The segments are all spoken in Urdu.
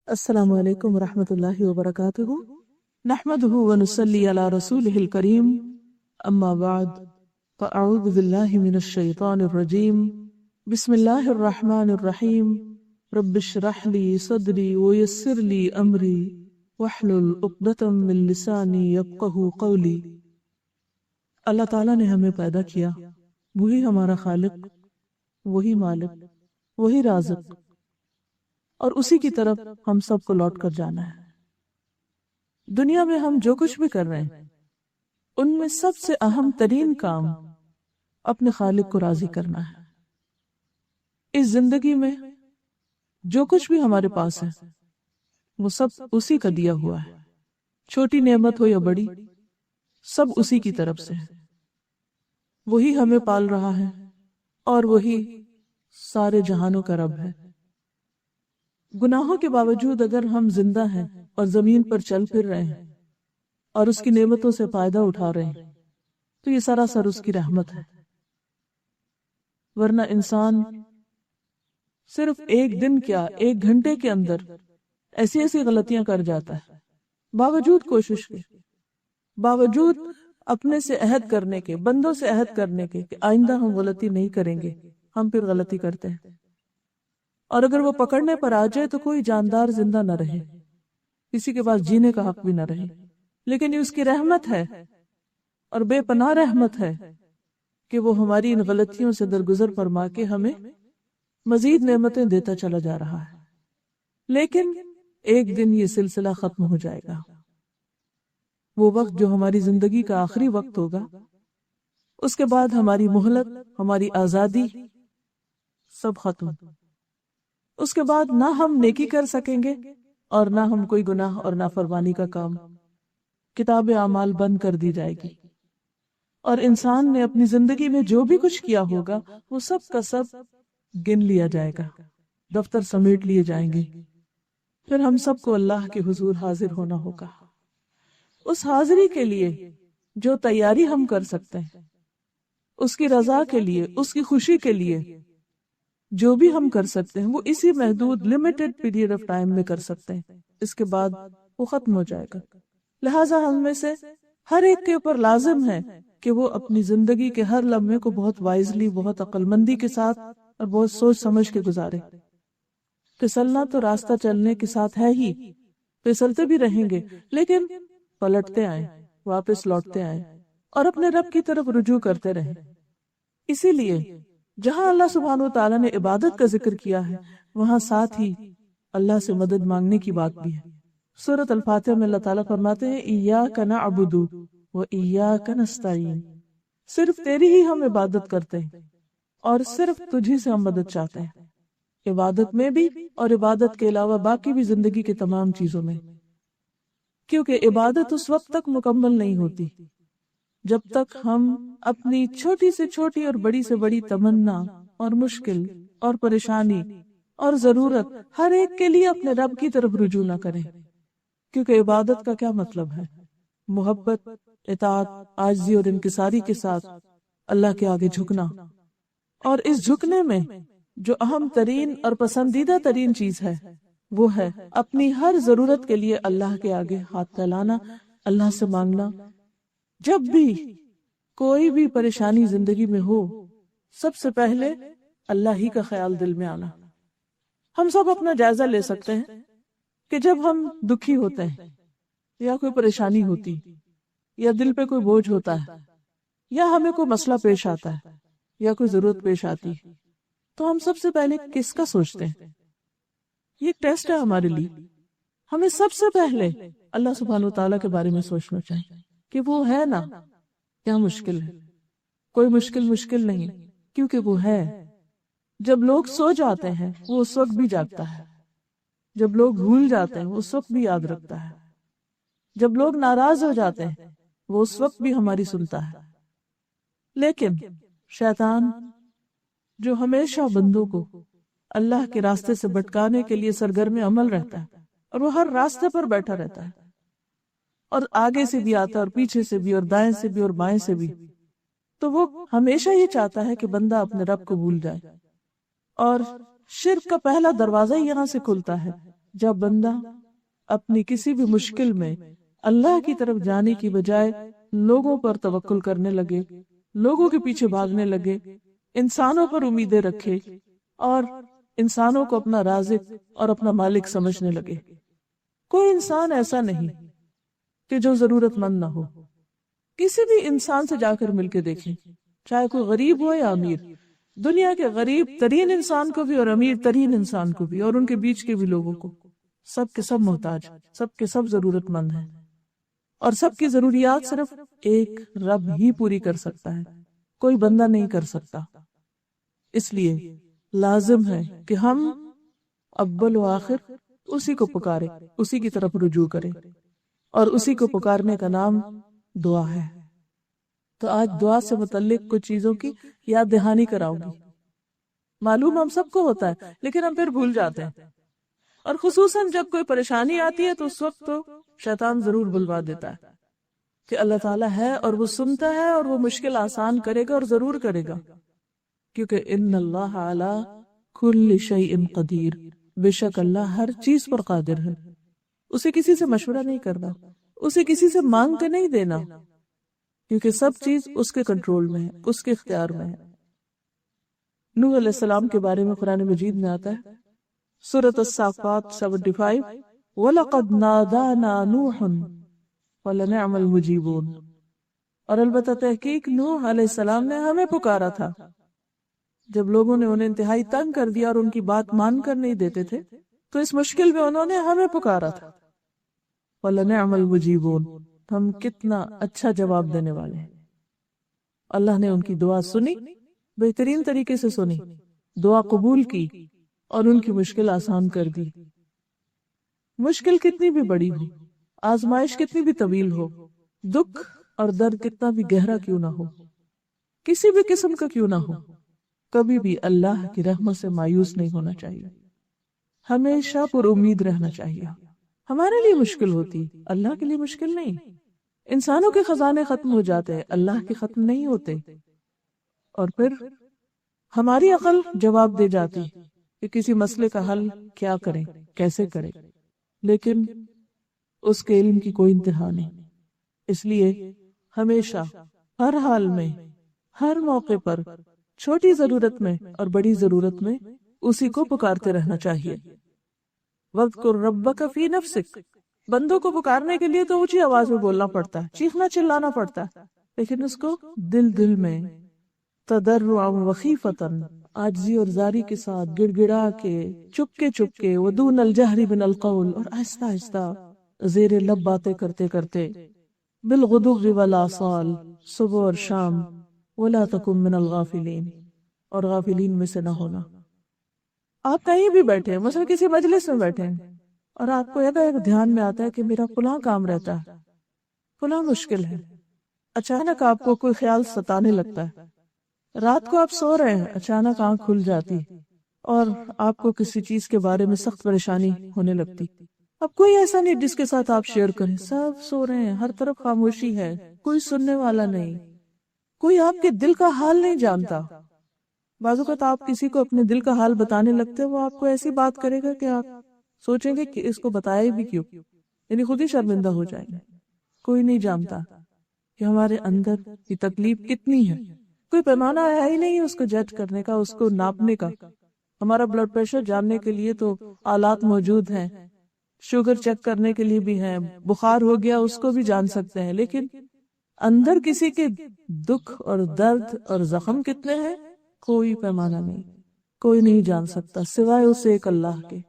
السلام علیکم ورحمۃ اللہ وبرکاتہ، نحمده ونصلی علی رسولہ الکریم، اما بعد فاعوذ باللہ من الشیطان الرجیم، بسم اللہ الرحمن الرحیم، رب اشرح لی صدری ویسر لی امری واحلل عقدۃ من لسانی یفقہوا قولی۔ اللہ تعالیٰ نے ہمیں پیدا کیا، وہی ہمارا خالق، وہی مالک، وہی رازق، اور اسی کی طرف ہم سب کو لوٹ کر جانا ہے۔ دنیا میں ہم جو کچھ بھی کر رہے ہیں ان میں سب سے اہم ترین کام اپنے خالق کو راضی کرنا ہے۔ اس زندگی میں جو کچھ بھی ہمارے پاس ہے وہ سب اسی کا دیا ہوا ہے، چھوٹی نعمت ہو یا بڑی، سب اسی کی طرف سے ہے۔ وہی ہمیں پال رہا ہے اور وہی سارے جہانوں کا رب ہے۔ گناہوں کے باوجود اگر ہم زندہ ہیں اور زمین پر چل پھر رہے ہیں اور اس کی نعمتوں سے فائدہ اٹھا رہے ہیں تو یہ سراسر اس کی رحمت ہے، ورنہ انسان صرف ایک دن کیا ایک گھنٹے کے اندر ایسی ایسی غلطیاں کر جاتا ہے، باوجود کوشش کے، باوجود اپنے سے عہد کرنے کے، بندوں سے عہد کرنے کے کہ آئندہ ہم غلطی نہیں کریں گے، ہم پھر غلطی کرتے ہیں۔ اور اگر وہ پکڑنے پر آ جائے تو کوئی جاندار زندہ نہ رہے، کسی کے پاس جینے کا حق بھی نہ رہے، لیکن یہ اس کی رحمت ہے اور بے پناہ رحمت ہے کہ وہ ہماری ان غلطیوں سے درگزر فرما کے ہمیں مزید نعمتیں دیتا چلا جا رہا ہے۔ لیکن ایک دن یہ سلسلہ ختم ہو جائے گا، وہ وقت جو ہماری زندگی کا آخری وقت ہوگا، اس کے بعد ہماری مہلت، ہماری آزادی سب ختم۔ اس کے بعد نہ ہم نیکی کر سکیں گے اور نہ ہم کوئی گناہ اور نافرمانی کا کام، کتاب اعمال بند کر دی جائے گی، اور انسان نے اپنی زندگی میں جو بھی کچھ کیا ہوگا وہ سب کا سب گن لیا جائے گا، دفتر سمیٹ لیے جائیں گے۔ پھر ہم سب کو اللہ کے حضور حاضر ہونا ہوگا۔ اس حاضری کے لیے جو تیاری ہم کر سکتے ہیں، اس کی رضا کے لیے، اس کی خوشی کے لیے جو بھی ہم کر سکتے ہیں وہ اسی محدود لمیٹڈ پیریڈ آف ٹائم میں کر سکتے ہیں، اس کے بعد وہ ختم ہو جائے گا۔ لہٰذا ہم میں سے ہر ایک کے اوپر لازم ہے کہ وہ اپنی زندگی کے ہر لمحے کو بہت وائزلی، بہت عقل مندی کے ساتھ اور بہت سوچ سمجھ کے گزارے۔ پھسلنا تو راستہ چلنے کے ساتھ ہے ہی، پھسلتے بھی رہیں گے، لیکن پلٹتے آئیں، واپس لوٹتے آئیں اور اپنے رب کی طرف رجوع کرتے رہیں۔ اسی لیے جہاں اللہ سبحانہ و تعالیٰ نے عبادت کا ذکر کیا ہے وہاں ساتھ ہی اللہ سے مدد مانگنے کی بات بھی ہے۔ سورۃ الفاتحہ میں اللہ تعالیٰ فرماتے ہیں ایاک نعبد و ایاک نستعین، صرف تیری ہی ہم عبادت کرتے ہیں اور صرف تجھی سے ہم مدد چاہتے ہیں، عبادت میں بھی اور عبادت کے علاوہ باقی بھی زندگی کے تمام چیزوں میں، کیونکہ عبادت اس وقت تک مکمل نہیں ہوتی جب تک ہم اپنی چھوٹی سے چھوٹی اور بڑی سے بڑی تمنا اور مشکل اور پریشانی اور ضرورت ہر ایک کے لیے اپنے رب کی طرف رجوع نہ کریں۔ کیونکہ عبادت کا کیا مطلب ہے؟ محبت، اطاعت، عاجزی اور انکساری کے ساتھ اللہ کے آگے جھکنا، اور اس جھکنے میں جو اہم ترین اور پسندیدہ ترین چیز ہے وہ ہے اپنی ہر ضرورت کے لیے اللہ کے آگے ہاتھ پھیلانا، اللہ سے مانگنا۔ جب بھی کوئی بھی پریشانی زندگی میں ہو سب سے پہلے اللہ ہی کا خیال دل میں آنا۔ ہم سب اپنا جائزہ لے سکتے ہیں کہ جب ہم دکھی ہوتے ہیں یا کوئی پریشانی ہوتی یا دل پہ کوئی بوجھ ہوتا ہے یا ہمیں کوئی مسئلہ پیش آتا ہے یا کوئی ضرورت پیش آتی ہے تو ہم سب سے پہلے کس کا سوچتے ہیں؟ یہ ایک ٹیسٹ ہے ہمارے لیے۔ ہمیں سب سے پہلے اللہ سبحانہ وتعالیٰ کے بارے میں سوچنا چاہیے کہ وہ ہے نا، کیا مشکل ہے؟ کوئی مشکل نہیں، کیونکہ وہ ہے۔ جب لوگ سو جاتے ہیں وہ اس وقت بھی جاگتا ہے، جب لوگ بھول جاتے ہیں وہ اس وقت بھی یاد رکھتا ہے، جب لوگ ناراض ہو جاتے ہیں وہ اس وقت بھی ہماری سنتا ہے۔ لیکن شیطان جو ہمیشہ بندوں کو اللہ کے راستے سے بھٹکانے کے لیے سرگرم عمل رہتا ہے، اور وہ ہر راستے پر بیٹھا رہتا ہے، اور آگے سے بھی آتا ہے اور پیچھے سے بھی اور دائیں سے بھی اور بائیں سے بھی، تو وہ ہمیشہ یہ چاہتا ہے کہ بندہ اپنے رب کو بھول جائے۔ اور شرک کا پہلا دروازہ ہی یہاں سے کھلتا ہے جب بندہ اپنی کسی بھی مشکل میں اللہ کی طرف جانے کی بجائے لوگوں پر توکل کرنے لگے، لوگوں کے پیچھے بھاگنے لگے، انسانوں پر امیدیں رکھے اور انسانوں کو اپنا رازق اور اپنا مالک سمجھنے لگے۔ کوئی انسان ایسا نہیں کہ جو ضرورت مند نہ ہو۔ کسی بھی انسان سے جا کر مل کے دیکھیں، چاہے کوئی غریب ہو یا امیر، دنیا کے غریب ترین انسان کو بھی اور امیر ترین انسان کو بھی اور ان کے بیچ کے بھی لوگوں کو، سب کے سب محتاج، سب کے سب ضرورت مند ہیں، اور سب کی ضروریات صرف ایک رب ہی پوری کر سکتا ہے، کوئی بندہ نہیں کر سکتا۔ اس لیے لازم ہے کہ ہم اول و آخر اسی کو پکارے، اسی کی طرف رجوع کریں، اور اسی کو پکارنے کا نام دعا ہے۔ تو آج دعا سے متعلق کچھ چیزوں کی یاد دہانی کراؤں گی۔ معلوم ہم سب کو ہوتا ہے لیکن ہم پھر بھول جاتے ہیں، اور خصوصاً جب کوئی پریشانی آتی ہے تو اس وقت تو شیطان ضرور بلوا دیتا ہے کہ اللہ تعالیٰ ہے اور وہ سنتا ہے اور وہ مشکل آسان کرے گا، اور ضرور کرے گا، کیونکہ ان اللہ علی کل شیء قدیر، بے شک اللہ ہر چیز پر قادر ہے۔ اسے کسی سے مشورہ نہیں کرنا، اسے کسی سے مانگ کے نہیں دینا، کیونکہ سب چیز اس کے کنٹرول میں ہے، اس کے اختیار میں ہے۔ نوح علیہ السلام کے بارے میں قرآن مجید میں آتا ہے، سورۃ الصافات 75، وَلَقَدْ نَادَانَا نُوحٌ وَلَنِعْمَ الْمُجِيبُونَ، اور البتہ تحقیق نوح علیہ السلام نے ہمیں پکارا تھا جب لوگوں نے انہیں انتہائی تنگ کر دیا اور ان کی بات مان کر نہیں دیتے تھے، تو اس مشکل میں انہوں نے ہمیں پکارا تھا۔ وَلَنِعْمَ الْمُجِيبُونَ، ہم کتنا اچھا جواب دینے والے ہیں۔ اللہ نے ان کی دعا سنی، بہترین طریقے سے سنی، دعا قبول کی اور ان کی مشکل آسان کر دی۔ مشکل کتنی بھی بڑی ہو، آزمائش کتنی بھی طویل ہو، دکھ اور درد کتنا بھی گہرا کیوں نہ ہو، کسی بھی قسم کا کیوں نہ ہو، کبھی بھی اللہ کی رحمت سے مایوس نہیں ہونا چاہیے، ہمیشہ پر امید رہنا چاہیے۔ ہمارے لیے مشکل ہوتی، اللہ کے لیے مشکل نہیں۔ انسانوں کے خزانے ختم ہو جاتے ہیں، اللہ کے ختم نہیں ہوتے، اور پھر ہماری عقل جواب دے جاتی کہ کسی مسئلے کا حل کیا کریں، کیسے کریں، لیکن اس کے علم کی کوئی انتہا نہیں۔ اس لیے ہمیشہ، ہر حال میں، ہر موقع پر، چھوٹی ضرورت میں اور بڑی ضرورت میں اسی کو پکارتے رہنا چاہیے۔ وَاذْكُرْ رَبَّكَ فِي نَفْسِكَ، بندوں کو پکارنے کے لیے تو اونچی آواز میں بولنا پڑتا ہے، چیخنا چلانا پڑتا ہے، لیکن اس کو دل میں تضرعا وخیفتاً، عاجزی اور زاری کے ساتھ، گڑ گڑا کے، چپ کے، ودون الجہر من القول، اور آہستہ آہستہ زیر لب باتیں کرتے کرتے، بالغدو والآصال، صبح اور شام، ولا تکن من الغافلین، اور غافلین میں سے نہ ہونا۔ آپ کہیں بھی بیٹھے ہیں، مثلا کسی مجلس میں بیٹھے ہیں، اور آپ کو ایک دھیان میں آتا ہے کہ میرا فلاں کام رہتا ہے، فلاں مشکل ہے، اچانک آپ کو کوئی خیال ستانے لگتا ہے، رات کو آپ سو رہے ہیں، اچانک آنکھ کھل جاتی اور آپ کو کسی چیز کے بارے میں سخت پریشانی ہونے لگتی۔ اب کوئی ایسا نہیں جس کے ساتھ آپ شیئر کریں، سب سو رہے ہیں، ہر طرف خاموشی ہے، کوئی سننے والا نہیں، کوئی آپ کے دل کا حال نہیں جانتا۔ بعض اوقات آپ کسی کو اپنے دل کا حال بتانے لگتے، وہ آپ کو ایسی بات کرے گا کہ آپ سوچیں گے کہ اس کو بتایا بھی کیوں، یعنی خود ہی شرمندہ ہو جائیں گے۔ کوئی نہیں جانتا کہ ہمارے اندر کی تکلیف کتنی ہے، کوئی پیمانہ ہے ہی نہیں اس کو جج کرنے کا، اس کو ناپنے کا۔ ہمارا بلڈ پریشر جاننے کے لیے تو آلات موجود ہیں، شوگر چیک کرنے کے لیے بھی ہیں، بخار ہو گیا اس کو بھی جان سکتے ہیں، لیکن اندر کسی کے دکھ اور درد اور زخم کتنے ہیں، کوئی پیمانہ نہیں، کوئی نہیں جان سکتا سوائے اس ایک اللہ کے۔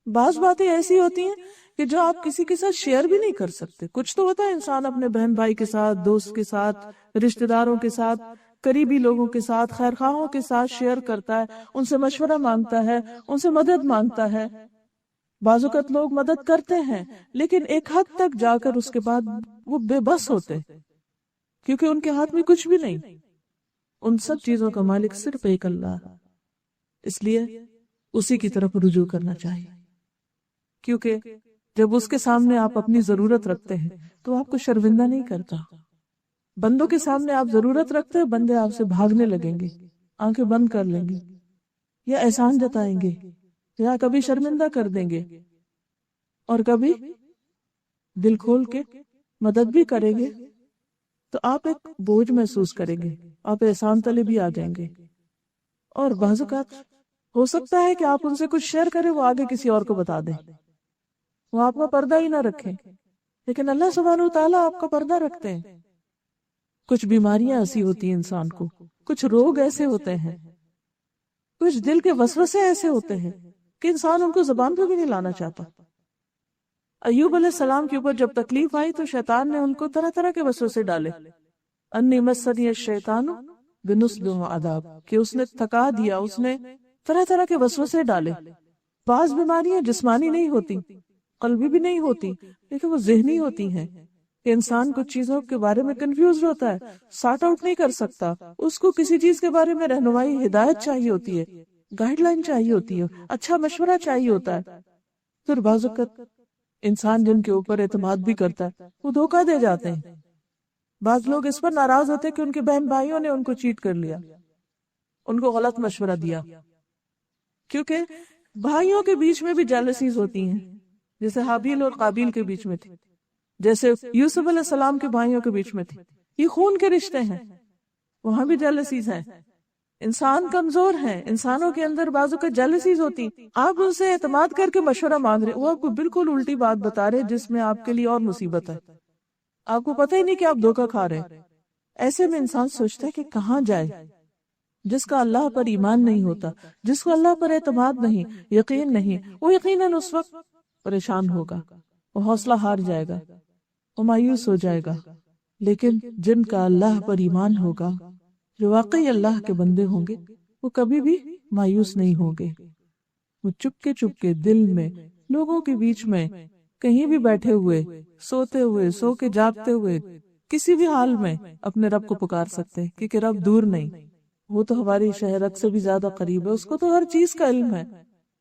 بعض باتیں ایسی ہوتی ہیں کہ جو آپ کسی کے ساتھ شیئر بھی نہیں کر سکتے۔ کچھ تو ہوتا ہے انسان اپنے بہن بھائی کے ساتھ، دوست کے ساتھ، رشتہ داروں کے ساتھ، قریبی لوگوں کے ساتھ، خیر خواہوں کے ساتھ شیئر کرتا ہے، ان سے مشورہ مانگتا ہے، ان سے مدد مانگتا ہے۔ بعض اوقات لوگ مدد کرتے ہیں لیکن ایک حد تک جا کر اس کے بعد وہ بے بس ہوتے، کیونکہ ان کے ہاتھ میں کچھ بھی نہیں۔ ان سب چیزوں کا مالک صرف ایک اللہ ہے، اس لیے اسی کی طرف رجوع کرنا چاہیے، کیونکہ جب اس کے سامنے آپ اپنی ضرورت رکھتے ہیں تو آپ کو شرمندہ نہیں کرتا۔ بندوں کے سامنے آپ ضرورت رکھتے ہیں، بندے آپ سے بھاگنے لگیں گے، آنکھیں بند کر لیں گے یا احسان جتائیں گے یا کبھی شرمندہ کر دیں گے اور کبھی دل کھول کے مدد بھی کریں گے، تو آپ ایک بوجھ محسوس کریں گے، آپ احسان تلے بھی آ جائیں گے. اور بعض اوقات ہو سکتا ہے کہ آپ ان سے کچھ شیئر کریں، وہ آگے کسی اور کو بتا دیں، وہ آپ کا پردہ ہی نہ رکھیں، لیکن اللہ سبحانہ و تعالیٰ آپ کا پردہ رکھتے ہیں. کچھ بیماریاں ایسی ہوتی ہیں انسان کو، کچھ روگ ایسے ہوتے ہیں، کچھ دل کے وسوسے ایسے ہوتے ہیں کہ انسان ان کو زبان پہ بھی نہیں لانا چاہتا. ایوب علیہ السلام کے اوپر جب تکلیف آئی تو شیطان نے ان کو طرح طرح کے وسوسے ڈالے. انی مسنی الشیطان بنصب وعذاب، کہ اس نے تھکا دیا، اس نے طرح طرح کے وسوسے ڈالے. بعض بیماریاں جسمانی نہیں ہوتی، قلبی بھی نہیں ہوتی، لیکن وہ ذہنی ہوتی ہیں کہ انسان کچھ چیزوں کے بارے میں کنفیوز ہوتا ہے، سارٹ آؤٹ نہیں کر سکتا، اس کو کسی چیز کے بارے میں رہنمائی، ہدایت چاہیے ہوتی ہے، گائیڈ لائن چاہیے ہوتی ہے، اچھا مشورہ چاہیے ہوتا ہے. پھر بعض اوقات انسان جن کے اوپر اعتماد بھی کرتا ہے وہ دھوکہ دے جاتے ہیں. بعض لوگ اس پر ناراض ہوتے ہیں کہ ان کے بہن بھائیوں نے ان کو چیٹ کر لیا، ان کو غلط مشورہ دیا، کیونکہ بھائیوں کے بیچ میں بھی جیلسیز ہوتی ہیں، جیسے حابیل اور قابیل کے بیچ میں تھی، جیسے یوسف علیہ السلام کے بھائیوں کے بیچ میں تھی. یہ خون کے رشتے ہیں، وہاں بھی جیلسیز ہیں. انسان کمزور ہیں، انسانوں کے اندر بعضوں کا جیلسیز ہوتی. آپ ان سے اعتماد کر کے مشورہ مانگ رہے، وہ آپ کو بالکل الٹی بات بتا رہے جس میں آپ کے لیے اور مصیبت ہے، آپ کو پتہ ہی نہیں کہ آپ دھوکہ کھا رہے. ایسے میں انسان سوچتا ہے کہ کہاں جائے. جس کا اللہ پر ایمان نہیں ہوتا، جس کو اللہ پر اعتماد نہیں، یقین نہیں، وہ یقیناً اس وقت پریشان ہوگا، وہ حوصلہ ہار جائے گا، وہ مایوس ہو جائے گا. لیکن جن کا اللہ پر ایمان ہوگا، جو واقعی اللہ کے بندے ہوں گے، وہ کبھی بھی مایوس نہیں ہوں گے. وہ چپکے چپکے دل میں، لوگوں کے بیچ میں، کہیں بھی بیٹھے ہوئے، سوتے ہوئے، سو کے جاگتے ہوئے، کسی بھی حال میں اپنے رب کو پکار سکتے ہیں، کیونکہ رب دور نہیں، وہ تو ہماری شہرت سے بھی زیادہ قریب ہے، اس کو تو ہر چیز کا علم ہے.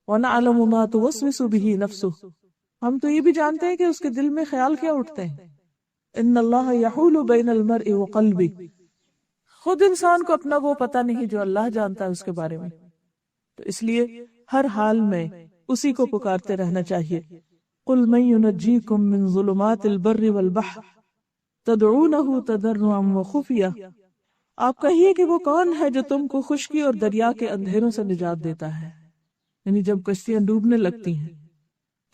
وَنَعْلَمُ مَا تُوَسْوِسُ بِهِ نَفْسُهُ، ہم تو یہ بھی جانتے ہیں کہ اس کے دل میں خیال کیا اٹھتے ہیں. إِنَّ اللَّهَ يَحُولُ بَيْنَ الْمَرْءِ وَقَلْبِهِ، خود انسان کو اپنا وہ پتہ نہیں جو اللہ جانتا ہے اس کے بارے میں. تو اس لیے ہر حال میں اسی کو پکارتے رہنا چاہیے. قُلْ مَن يُنَجِّيكُم مِّن ظُلُمَاتِ الْبَرِّ وَالْبَحْرِ تَدْعُونَهُ تَضَرُّعًا وَخُفْيَةً، آپ کہیے کہ وہ کون ہے جو تم کو خشکی اور دریا کے اندھیروں سے نجات دیتا ہے. یعنی جب کشتیاں ڈوبنے لگتی ہیں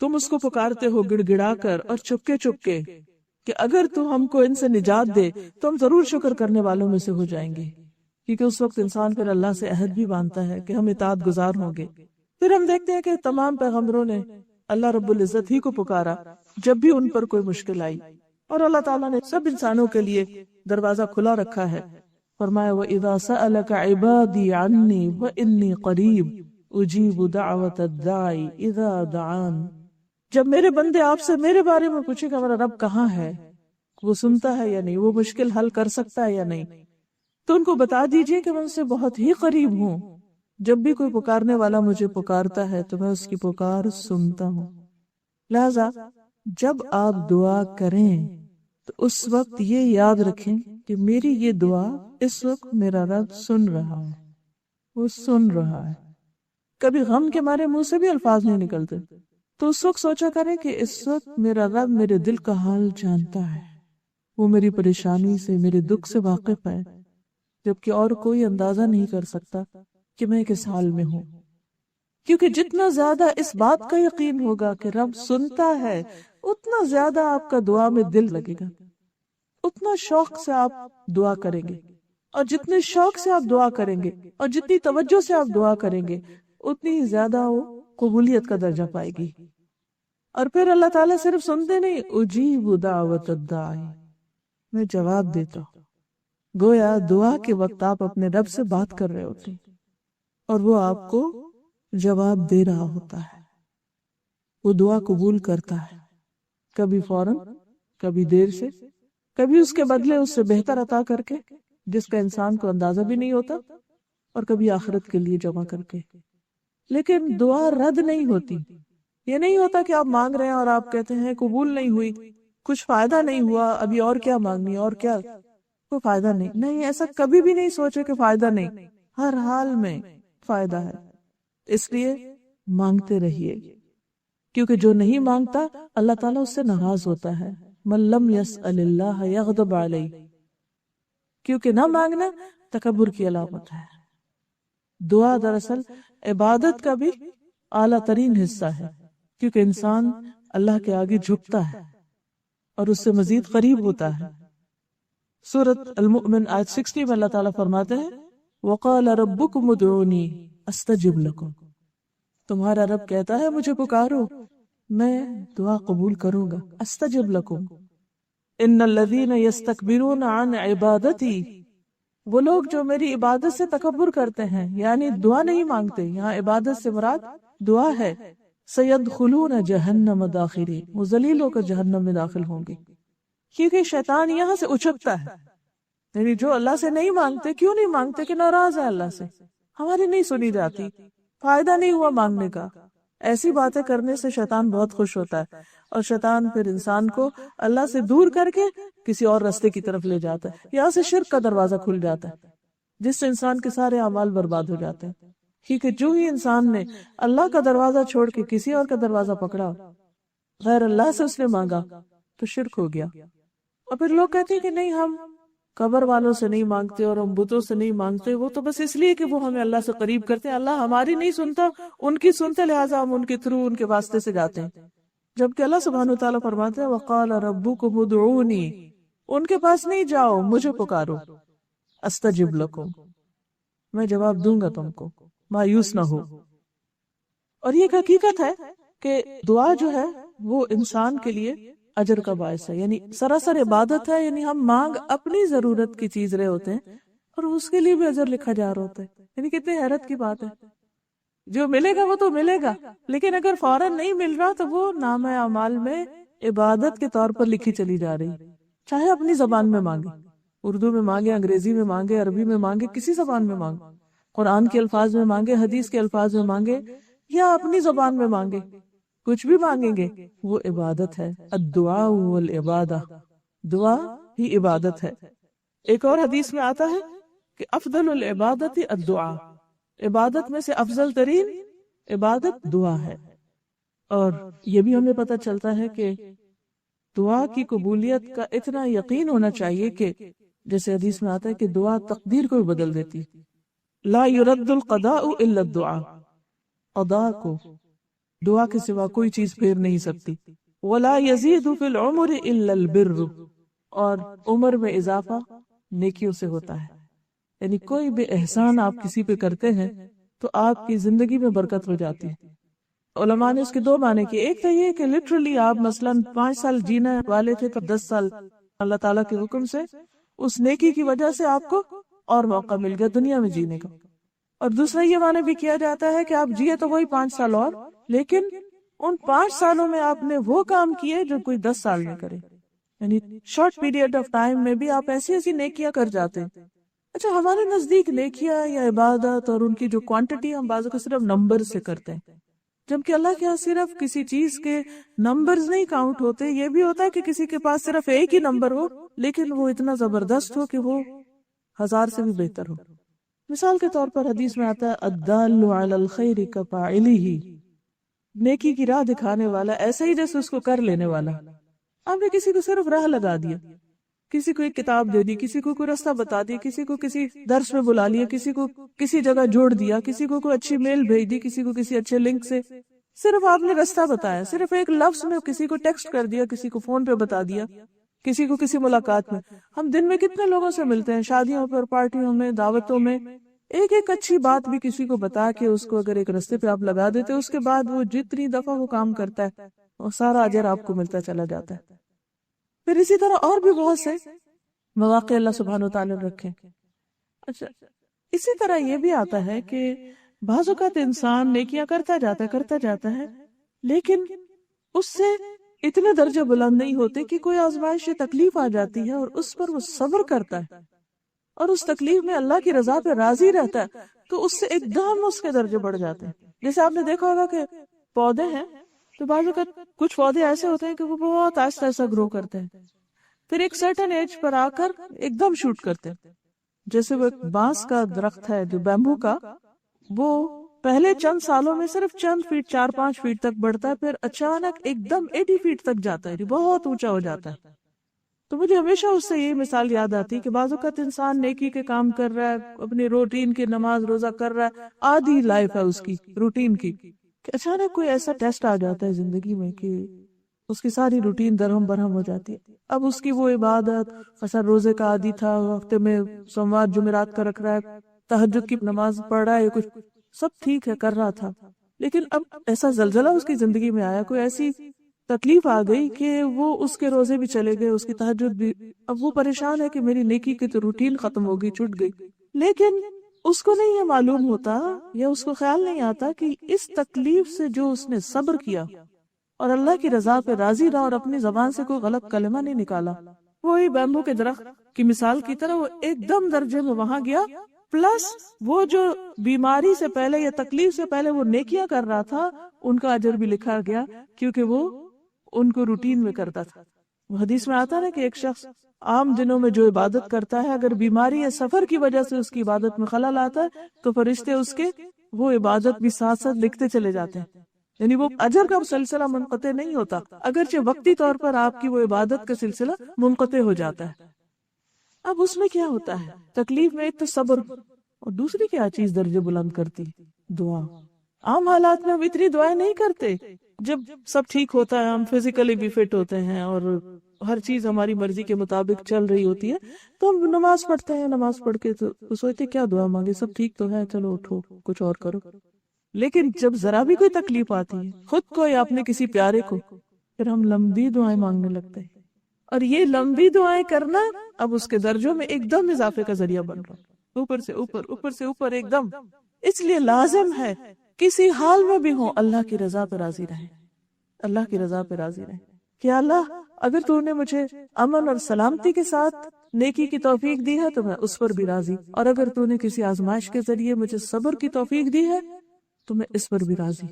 تم اس کو پکارتے ہو گڑ گڑا کر اور چپکے چپکے کہ اگر تو ہم کو ان سے نجات دے تو ہم ضرور شکر کرنے والوں میں سے ہو جائیں گے. کیونکہ اس وقت انسان پھر اللہ سے عہد بھی باندھتا ہے کہ ہم اطاعت گزار ہوں گے. پھر ہم دیکھتے ہیں کہ تمام پیغمبروں نے اللہ رب العزت ہی کو پکارا جب بھی ان پر کوئی مشکل آئی، اور اللہ تعالیٰ نے سب انسانوں کے لیے دروازہ کھلا رکھا ہے. فرمایا وَإِذَا سَأَلَكَ عِبَادِي عَنِّي وَإِنِّي قَرِيبٌ أُجِيبُ دَعْوَةَ الدَّاعِ إِذَا دَعَانِ، جب میرے بندے آپ سے میرے بارے میں پوچھیں کہ ہمارا رب کہاں ہے، وہ سنتا ہے یا نہیں، وہ مشکل حل کر سکتا ہے یا نہیں، تو ان کو بتا دیجئے کہ میں ان سے بہت ہی قریب ہوں. جب بھی کوئی پکارنے والا مجھے پکارتا ہے تو میں اس کی پکار سنتا ہوں. لہذا جب آپ دعا کریں تو اس وقت یہ یاد رکھیں کہ میری یہ دعا اس وقت میرا رب سن رہا ہے، وہ سن رہا ہے. کبھی غم کے مارے منہ سے بھی الفاظ نہیں نکلتے تو اس وقت سوچا کریں کہ اس وقت میرا رب میرے دل کا حال جانتا ہے، وہ میری پریشانی سے، میرے دکھ سے واقف ہے، جبکہ اور کوئی اندازہ نہیں کر سکتا کہ میں کس حال میں ہوں. کیونکہ جتنا زیادہ اس بات کا یقین ہوگا کہ رب سنتا ہے، اتنا زیادہ آپ کا دعا میں دل لگے گا، اتنا شوق سے آپ دعا کریں گے، اور جتنے شوق سے آپ دعا کریں گے اور جتنی توجہ سے آپ دعا کریں گے اتنی ہی زیادہ وہ قبولیت کا درجہ پائے گی. اور پھر اللہ تعالیٰ صرف سنتے نہیں، اجیب دعوت الداعی، میں جواب دیتا ہوں. گویا دعا کے وقت آپ اپنے رب سے بات کر رہے ہوتے ہیں اور وہ آپ کو جواب دے رہا ہوتا ہے. وہ دعا قبول کرتا ہے، کبھی فوراً، کبھی دیر سے، کبھی اس کے بدلے اس سے بہتر عطا کر کے جس کا انسان کو اندازہ بھی نہیں ہوتا، اور کبھی آخرت کے لیے جمع کر کے. لیکن دعا رد نہیں ہوتی. یہ نہیں ہوتا کہ آپ مانگ رہے ہیں اور آپ کہتے ہیں قبول نہیں ہوئی، کچھ فائدہ نہیں ہوا، ابھی اور کیا مانگنی، اور کیا، کوئی فائدہ نہیں. نہیں، ایسا کبھی بھی نہیں سوچے کہ فائدہ نہیں، ہر حال میں فائدہ ہے. اس لیے مانگتے رہیے، کیونکہ جو نہیں مانگتا اللہ تعالیٰ اس سے ناراض ہوتا ہے. من لم یسأل اللہ یغضب علیہ، کیونکہ نہ مانگنا تکبر کی علامت ہے. دعا دراصل عبادت کا بھی اعلیٰ ترین حصہ ہے، کیونکہ انسان اللہ کے آگے جھکتا ہے اور اس سے مزید قریب ہوتا ہے. سورۃ المؤمن آیت 60 میں اللہ تعالیٰ فرماتے ہیں وَقَالَ رَبُّكُمُ ادْعُونِي أَسْتَجِبْ لَكُمْ، تمہارا رب کہتا ہے مجھے پکارو میں دعا قبول کروں گا. استجب لکم ان الذین یستکبرون عن عبادتی، وہ لوگ جو میری عبادت سے تکبر کرتے ہیں، یعنی دعا نہیں مانگتے، یہاں عبادت سے مراد دعا ہے. سیدخلون جہنم داخرین، وہ ذلیل ہو کر جہنم میں داخل ہوں گے. کیونکہ شیطان یہاں سے اچکتا ہے، یعنی جو اللہ سے نہیں مانگتے. کیوں نہیں مانگتے؟ کہ ناراض ہے اللہ سے، ہماری نہیں سنی جاتی، فائدہ نہیں ہوا مانگنے کا. ایسی باتیں کرنے سے شیطان بہت خوش ہوتا ہے، اور شیطان پھر انسان کو اللہ سے دور کر کے کسی اور راستے کی طرف لے جاتا ہے. یہاں سے شرک کا دروازہ کھل جاتا ہے، جس سے انسان کے سارے اعمال برباد ہو جاتے ہیں. کیونکہ جو ہی انسان نے اللہ کا دروازہ چھوڑ کے کسی اور کا دروازہ پکڑا، غیر اللہ سے اس نے مانگا، تو شرک ہو گیا. اور پھر لوگ کہتے ہیں کہ نہیں ہم قبر والوں سے نہیں مانگتے اور ہم بتوں سے نہیں مانگتے، وہ تو بس اس لیے کہ وہ ہمیں اللہ سے قریب کرتے ہیں، اللہ ہماری نہیں سنتا، ان کی سنتے، لہٰذا ہم ان کے تھرو، ان کے واسطے سے جاتے ہیں. جبکہ اللہ سبحانہ وتعالیٰ فرماتے ہیں وَقَالَ رَبُّكُمُ ادْعُونِي، ان کے پاس نہیں جاؤ، مجھے پکارو. استجب لکم، میں جواب دوں گا تم کو، مایوس نہ ہو. اور یہ ایک حقیقت ہے کہ دعا جو ہے وہ انسان کے لیے اجر کا باعث ہے، یعنی سراسر عبادت ہے. یعنی ہم مانگ اپنی ضرورت کی چیز رہے ہوتے ہیں اور اس کے لیے بھی اجر لکھا جا رہا ہوتا ہے. یعنی کتنے حیرت کی بات ہے. جو ملے گا وہ تو ملے گا، لیکن اگر فوراً نہیں مل رہا تو وہ نامہ اعمال میں عبادت کے طور پر لکھی چلی جا رہی. چاہے اپنی زبان میں مانگے، اردو میں مانگے، انگریزی میں مانگے، عربی میں مانگے، کسی زبان میں مانگے، قرآن کے الفاظ میں مانگے، حدیث کے الفاظ میں مانگے، یا اپنی زبان میں مانگے، کچھ بھی مانگیں گے وہ عبادت ہے. الدعاء والعبادہ، دعا ہی عبادت ہے. ایک اور حدیث میں آتا ہے کہ افضل العبادت الدعاء، عبادت میں سے افضل ترین عبادت دعا ہے. اور یہ بھی ہمیں پتہ چلتا ہے کہ دعا کی قبولیت کا اتنا یقین ہونا چاہیے کہ جیسے حدیث میں آتا ہے کہ دعا تقدیر کو بدل دیتی. لا يرد القضاء الا الدعاء، قضاء کو دعا کے سوا کوئی چیز پھیر نہیں سکتی. ولا يزيد في العمر الا البر، اور عمر میں اضافہ نیکیوں سے ہوتا ہے. یعنی کوئی بھی احسان آپ کسی پہ کرتے ہیں تو آپ کی زندگی میں برکت ہو جاتی ہے. علماء نے اس کے دو معنی کیے. ایک تو یہ کہ لٹرلی آپ مثلا 5 سال جینے والے تھے تو 10 سال اللہ تعالیٰ کے حکم سے اس نیکی کی وجہ سے آپ کو اور موقع مل گیا دنیا میں جینے کا. اور دوسرا یہ معنی بھی کیا جاتا ہے کہ آپ جیے تو وہی 5 سال اور، لیکن ان 5 سالوں میں آپ نے وہ کام کیے جو کوئی 10 سال میں کرے. یعنی شارٹ پیریڈ آف ٹائم میں بھی آپ ایسی ایسی نیکیاں کر جاتے ہیں. اچھا، ہمارے نزدیک نیکیاں یا عبادت اور ان کی جو کوانٹٹی ہم بعض کو صرف نمبر سے کرتے ہیں، جبکہ اللہ کے ہاں صرف کسی چیز کے نمبرز نہیں کاؤنٹ ہوتے. یہ بھی ہوتا ہے کہ کسی کے پاس صرف ایک ہی نمبر ہو لیکن وہ اتنا زبردست ہو کہ وہ 1000 سے بھی بہتر ہو. مثال کے طور پر حدیث میں آتا ہے الدال علی الخیر کفاعلہ، نیکی کی راہ دکھانے والا ایسا ہی جیسے اس کو کر لینے والا. آپ نے کسی کو صرف راہ لگا دیا، کسی کو ایک کتاب دے دی، کسی کو کوئی راستہ بتا دیا، کسی کو کسی درس میں بلا لیا، کسی کو کسی جگہ جوڑ دیا، کسی کو کوئی اچھی میل بھیج دی، کسی کو کسی اچھے لنک سے. صرف آپ نے راستہ بتایا، صرف ایک لفظ میں کسی کو ٹیکسٹ کر دیا، کسی کو فون پہ بتا دیا، کسی کو کسی ملاقات میں. ہم دن میں کتنے لوگوں سے ملتے ہیں، شادیوں پر، پارٹیوں میں، دعوتوں میں. ایک ایک اچھی بات بھی کسی کو بتا کے اس کو اگر ایک راستے پہ آپ لگا دیتے، اس کے بعد وہ جتنی دفعہ وہ کام کرتا ہے وہ سارا اجر آپ کو ملتا چلا جاتا ہے. پھر اسی طرح اور بھی بہت سے مواقع اللہ سبحانہ وتعالی رکھے. اچھا، اسی طرح یہ بھی آتا ہے کہ بعض اوقات انسان نیکیاں کرتا جاتا ہے لیکن اس سے اتنے درجے بلند نہیں ہوتے کہ کوئی آزمائش یا تکلیف آ جاتی ہے اور اس پر وہ صبر کرتا ہے اور اس تکلیف میں اللہ کی رضا پہ راضی رہتا ہے، تو اس سے ایک دم اس کے درجے بڑھ جاتے ہیں. جیسے آپ نے دیکھا ہوگا کہ پودے ہیں تو بعض اوقات کچھ پودے ایسے ہوتے ہیں کہ وہ بہت آہستہ آہستہ گرو کرتے ہیں، پھر ایک سرٹن ایج پر آ کر ایک دم شوٹ کرتے ہیں. جیسے وہ ایک بانس کا درخت ہے جو بیمبو کا، وہ پہلے چند سالوں میں صرف چند فیٹ 4-5 فیٹ تک بڑھتا ہے، پھر اچانک ایک دم 80 فیٹ تک جاتا ہے، بہت اونچا ہو جاتا ہے۔ تو مجھے ہمیشہ اس سے یہ مثال یاد آتی کہ بعض اوقات انسان نیکی کے کام کر رہا ہے، اپنی روٹین کی نماز روزہ کر رہا ہے، آدھی لائف ہے اس کی روٹین کی، کہ اچانک کوئی ایسا ٹیسٹ آ جاتا ہے زندگی میں کہ اس کی ساری روٹین درہم برہم ہو جاتی ہے۔ اب اس کی وہ عبادت، مثلا روزے کا عادی تھا، ہفتے میں سوموار جمعرات کا رکھ رہا ہے، تہجد کی نماز پڑھ رہا ہے، کچھ سب ٹھیک ہے کر رہا تھا، لیکن اب ایسا زلزلہ اس کی زندگی میں آیا، کوئی ایسی تکلیف آ گئی کہ وہ اس کے روزے بھی چلے گئے، اس کی تہجد بھی، اب وہ پریشان ہے کہ میری نیکی کی تو روٹین ختم ہو گئی، چھوٹ گئی۔ لیکن اس کو نہیں یہ معلوم ہوتا یا اس کو خیال نہیں آتا کہ اس تکلیف سے جو اس نے صبر کیا اور اللہ کی رضا پہ راضی رہا اور اپنی زبان سے کوئی غلط کلمہ نہیں نکالا، وہی بیمبو کے درخت کی مثال کی طرح وہ ایک دم درجے میں وہاں گیا، پلس وہ جو بیماری سے پہلے یا تکلیف سے پہلے وہ نیکیاں کر رہا تھا ان کا اجر بھی لکھا گیا، کیونکہ وہ ان کو روٹین میں کرتا تھا۔ وہ حدیث میں آتا ہے کہ ایک شخص عام دنوں میں جو عبادت کرتا ہے، اگر بیماری یا سفر کی وجہ سے اس کی عبادت میں خلل آتا ہے تو فرشتے اس کے وہ عبادت بھی ساتھ ساتھ لکھتے چلے جاتے ہیں، یعنی وہ اجر کا سلسلہ منقطع نہیں ہوتا، اگرچہ وقتی طور پر آپ کی وہ عبادت کا سلسلہ منقطع ہو جاتا ہے۔ اب اس میں کیا ہوتا ہے؟ تکلیف میں ایک تو صبر، اور دوسری کیا چیز درجے بلند کرتی؟ دعا۔ عام حالات میں ہم اتنی دعائیں نہیں کرتے، جب سب ٹھیک ہوتا ہے، ہم فزیکلی بھی فٹ ہوتے ہیں اور ہر چیز ہماری مرضی کے مطابق چل رہی ہوتی ہے، تو ہم نماز پڑھتے ہیں، نماز پڑھ کے تو سوچتے کیا دعا مانگے، سب ٹھیک تو ہے، چلو اٹھو کچھ اور کرو۔ لیکن جب ذرا بھی کوئی تکلیف آتی ہے، خود کو یا اپنے کسی پیارے کو، پھر ہم لمبی دعائیں مانگنے لگتے ہیں، اور یہ لمبی دعائیں کرنا اب اس کے درجوں میں ایک دم اضافے کا ذریعہ بن رہا، اوپر سے اوپر، اوپر سے اوپر ایک دم۔ اس لیے لازم ہے کسی حال میں بھی ہو اللہ کی رضا پہ راضی رہیں، اللہ کی رضا پہ راضی رہیں کہ اللہ اگر تو نے مجھے امن اور سلامتی کے ساتھ نیکی کی توفیق دی ہے تو میں اس پر بھی راضی، اور اگر تو نے کسی آزمائش کے ذریعے مجھے صبر کی توفیق دی ہے تو میں اس پر بھی راضی،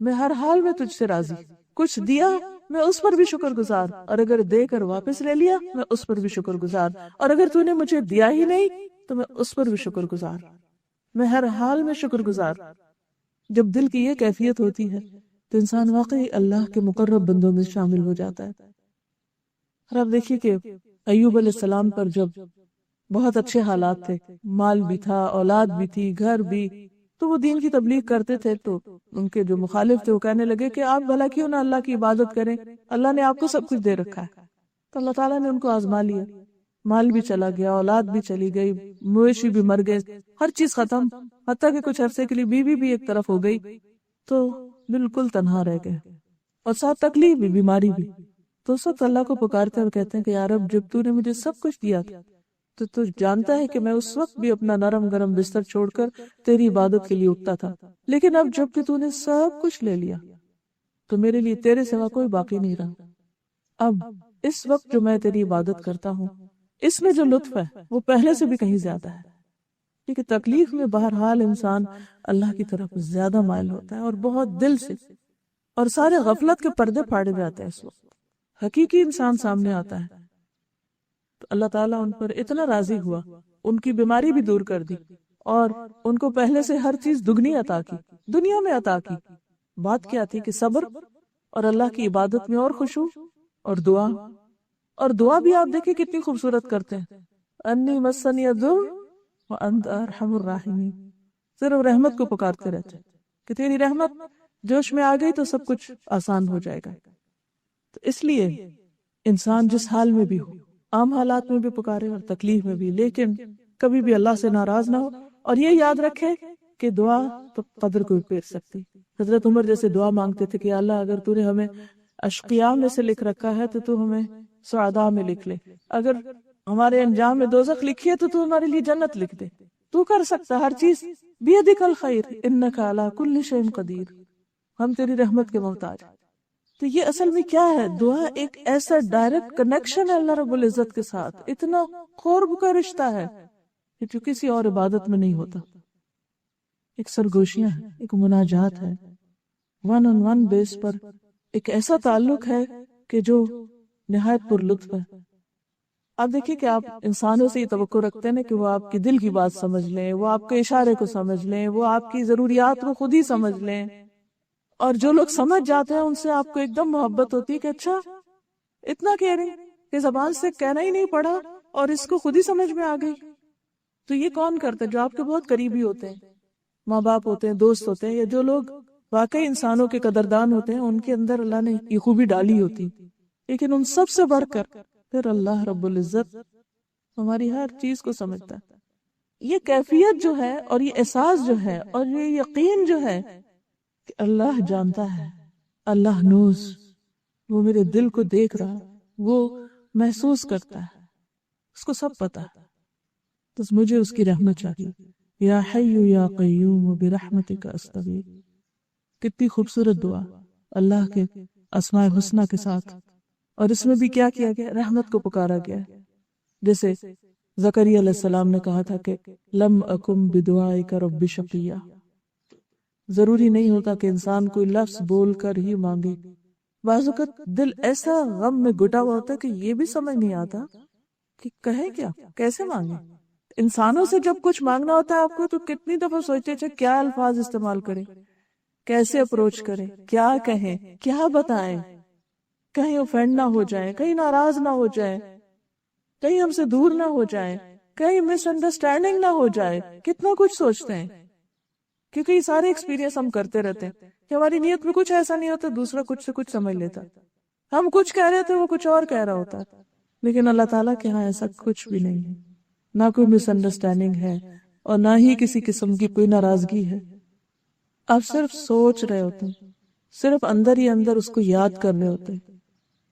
میں ہر حال میں تجھ سے راضی، کچھ دیا میں اس پر بھی شکر گزار، اور اگر دے کر واپس لے لیا میں اس پر بھی شکر گزار، اور اگر تو نے مجھے دیا ہی نہیں تو میں اس پر بھی شکر گزار، میں ہر حال میں شکر گزار۔ جب دل کی یہ کیفیت ہوتی ہے تو انسان واقعی اللہ کے مقرب بندوں میں شامل ہو جاتا ہے۔ اور آپ دیکھیے کہ ایوب علیہ السلام پر جب بہت اچھے حالات تھے، مال بھی تھا، اولاد بھی تھی، گھر بھی، تو وہ دین کی تبلیغ کرتے تھے، تو ان کے جو مخالف تھے وہ کہنے لگے کہ آپ بھلا کیوں نہ اللہ کی عبادت کریں، اللہ نے آپ کو سب کچھ دے رکھا ہے۔ تو اللہ تعالیٰ نے ان کو آزما لیا، مال بھی چلا گیا، اولاد بھی چلی گئی، مویشی بھی مر گئے، ہر چیز ختم، حتیٰ کہ کچھ عرصے کے لیے بیوی بھی ایک طرف ہو گئی، تو بالکل تنہا رہ گئے، اور ساتھ تکلیف بھی، بیماری بھی۔ تو اس وقت اللہ کو پکارتے اور کہتے ہیں کہ یا رب، جب تو نے مجھے سب کچھ دیا تھا تو جانتا ہے کہ میں اس وقت بھی اپنا نرم گرم بستر چھوڑ کر تیری عبادت کے لیے اٹھتا تھا، لیکن اب جب کہ تو نے سب کچھ لے لیا تو میرے لیے تیرے سوا کوئی باقی نہیں رہا۔ اب اس وقت جو میں تیری عبادت کرتا ہوں اس میں جو لطف ہے وہ پہلے سے بھی کہیں زیادہ ہے، کیونکہ تکلیف میں بہرحال انسان اللہ کی طرف زیادہ مائل ہوتا ہے، اور بہت دل سے، اور سارے غفلت کے پردے پھاڑے جاتے ہیں، اس وقت حقیقی انسان سامنے آتا ہے۔ تو اللہ تعالیٰ ان پر اتنا راضی ہوا، ان کی بیماری بھی دور کر دی، اور ان کو پہلے سے ہر چیز دگنی عطا کی، دنیا میں عطا کی۔ بات کیا تھی کہ صبر اور اللہ کی عبادت میں اور خشوع اور دعا، اور دعا بھی آپ دیکھیں کتنی خوبصورت کرتے ہیں، انی مسنی الضر وانت ارحم الراحمین، صرف رحمت کو پکارتے رہتے ہیں کہ تیری رحمت جوش میں آ گئی تو سب کچھ آسان ہو جائے گا۔ تو اس لیے انسان جس حال میں بھی ہو، عام حالات میں بھی پکارے اور تکلیف میں بھی، لیکن کبھی بھی اللہ سے ناراض نہ ہو، اور یہ یاد رکھے کہ دعا تو قدر کو بھی پیر سکتی۔ حضرت عمر جیسے دعا مانگتے تھے کہ اللہ اگر تو نے ہمیں اشقیاء میں سے لکھ رکھا ہے تو ہمیں سعداء میں لکھ لے، اگر ہمارے انجام میں دوزخ لکھی ہے تو ہمارے لیے جنت لکھ دے، تو کر سکتا ہر چیز، بیدک الخیر انک علی کل شیء قدیر، ہم تیری رحمت کے محتاج۔ تو یہ اصل میں کیا ہے؟ دعا ایک ایسا ڈائریکٹ کنیکشن ہے اللہ رب العزت کے ساتھ، اتنا قرب کا رشتہ ہے جو کسی اور عبادت میں نہیں ہوتا۔ ایک سرگوشیاں ہے، ایک مناجات ہے، ون آن ون بیس پر ایک ایسا تعلق ہے کہ جو نہایت پر لطف ہے۔ آپ دیکھیے کہ آپ انسانوں سے یہ توقع رکھتے ہیں نا کہ وہ آپ کی دل کی بات سمجھ لیں، وہ آپ کے اشارے کو سمجھ لیں، وہ آپ کی ضروریات کو خود ہی سمجھ لیں، اور جو لوگ سمجھ جاتے ہیں ان سے آپ کو ایک دم محبت ہوتی ہے کہ اچھا اتنا کیئرنگ کہ زبان سے کہنا ہی نہیں پڑا اور اس کو خود ہی سمجھ میں آ گئی۔ تو یہ کون کرتا ہے؟ جو آپ کے بہت قریبی ہوتے ہیں، ماں باپ ہوتے ہیں، دوست ہوتے ہیں، یا جو لوگ واقعی انسانوں کے قدردان ہوتے ہیں، ان کے اندر اللہ نے یہ خوبی ڈالی ہوتی۔ لیکن ان سب سے بڑھ کر پھر اللہ رب العزت ہماری ہر چیز کو سمجھتا ہے۔ یہ کیفیت جو ہے اور یہ احساس جو ہے اور یہ یقین جو ہے کہ اللہ جانتا ہے، اللہ نوز، وہ میرے دل کو دیکھ رہا ہے، وہ محسوس کرتا ہے، اس کو سب پتا ہے، تو مجھے اس کی رحمت چاہیے۔ یا حی یا قیوم برحمتک استغیث، کتنی خوبصورت دعا اللہ کے اسماء الحسنہ کے ساتھ، اور اس میں بھی کیا کیا گیا؟ رحمت کو پکارا گیا۔ جیسے زکریا علیہ السلام نے کہا تھا کہ لم اکم بدعائک رب شقیہ، ضروری نہیں ہوتا کہ انسان کوئی لفظ بول کر ہی مانگے، بعض اوقات دل ایسا غم میں گٹا ہوا ہوتا ہے کہ یہ بھی سمجھ نہیں آتا کہ کہے کیا، کیسے مانگے۔ انسانوں سے جب کچھ مانگنا ہوتا ہے آپ کو تو کتنی دفعہ سوچتے ہیں کیا الفاظ استعمال کریں، کیسے اپروچ کریں، کیا کہیں، کیا بتائیں، کہیں اوفینڈ نہ ہو جائیں، کہیں ناراض نہ ہو جائیں، کہیں ہم سے دور نہ ہو جائیں، کہیں مس انڈرسٹینڈنگ نہ ہو جائے۔ کتنا کچھ سوچتے ہیں، کیونکہ یہ سارے ایکسپیرینس ہم کرتے رہتے ہیں کہ ہماری نیت میں کچھ ایسا نہیں ہوتا، دوسرا کچھ سے کچھ سمجھ لیتا، ہم کچھ کہہ رہے تھے وہ کچھ اور کہہ رہا ہوتا، لیکن اللہ تعالیٰ کے ہاں ایسا کچھ بھی نہیں ہے، نہ کوئی مس انڈرسٹینڈنگ ہے اور نہ ہی کسی قسم کی کوئی ناراضگی ہے۔ آپ صرف سوچ رہے ہوتے ہیں، صرف اندر ہی اندر اس کو یاد کر رہے ہوتے ہیں،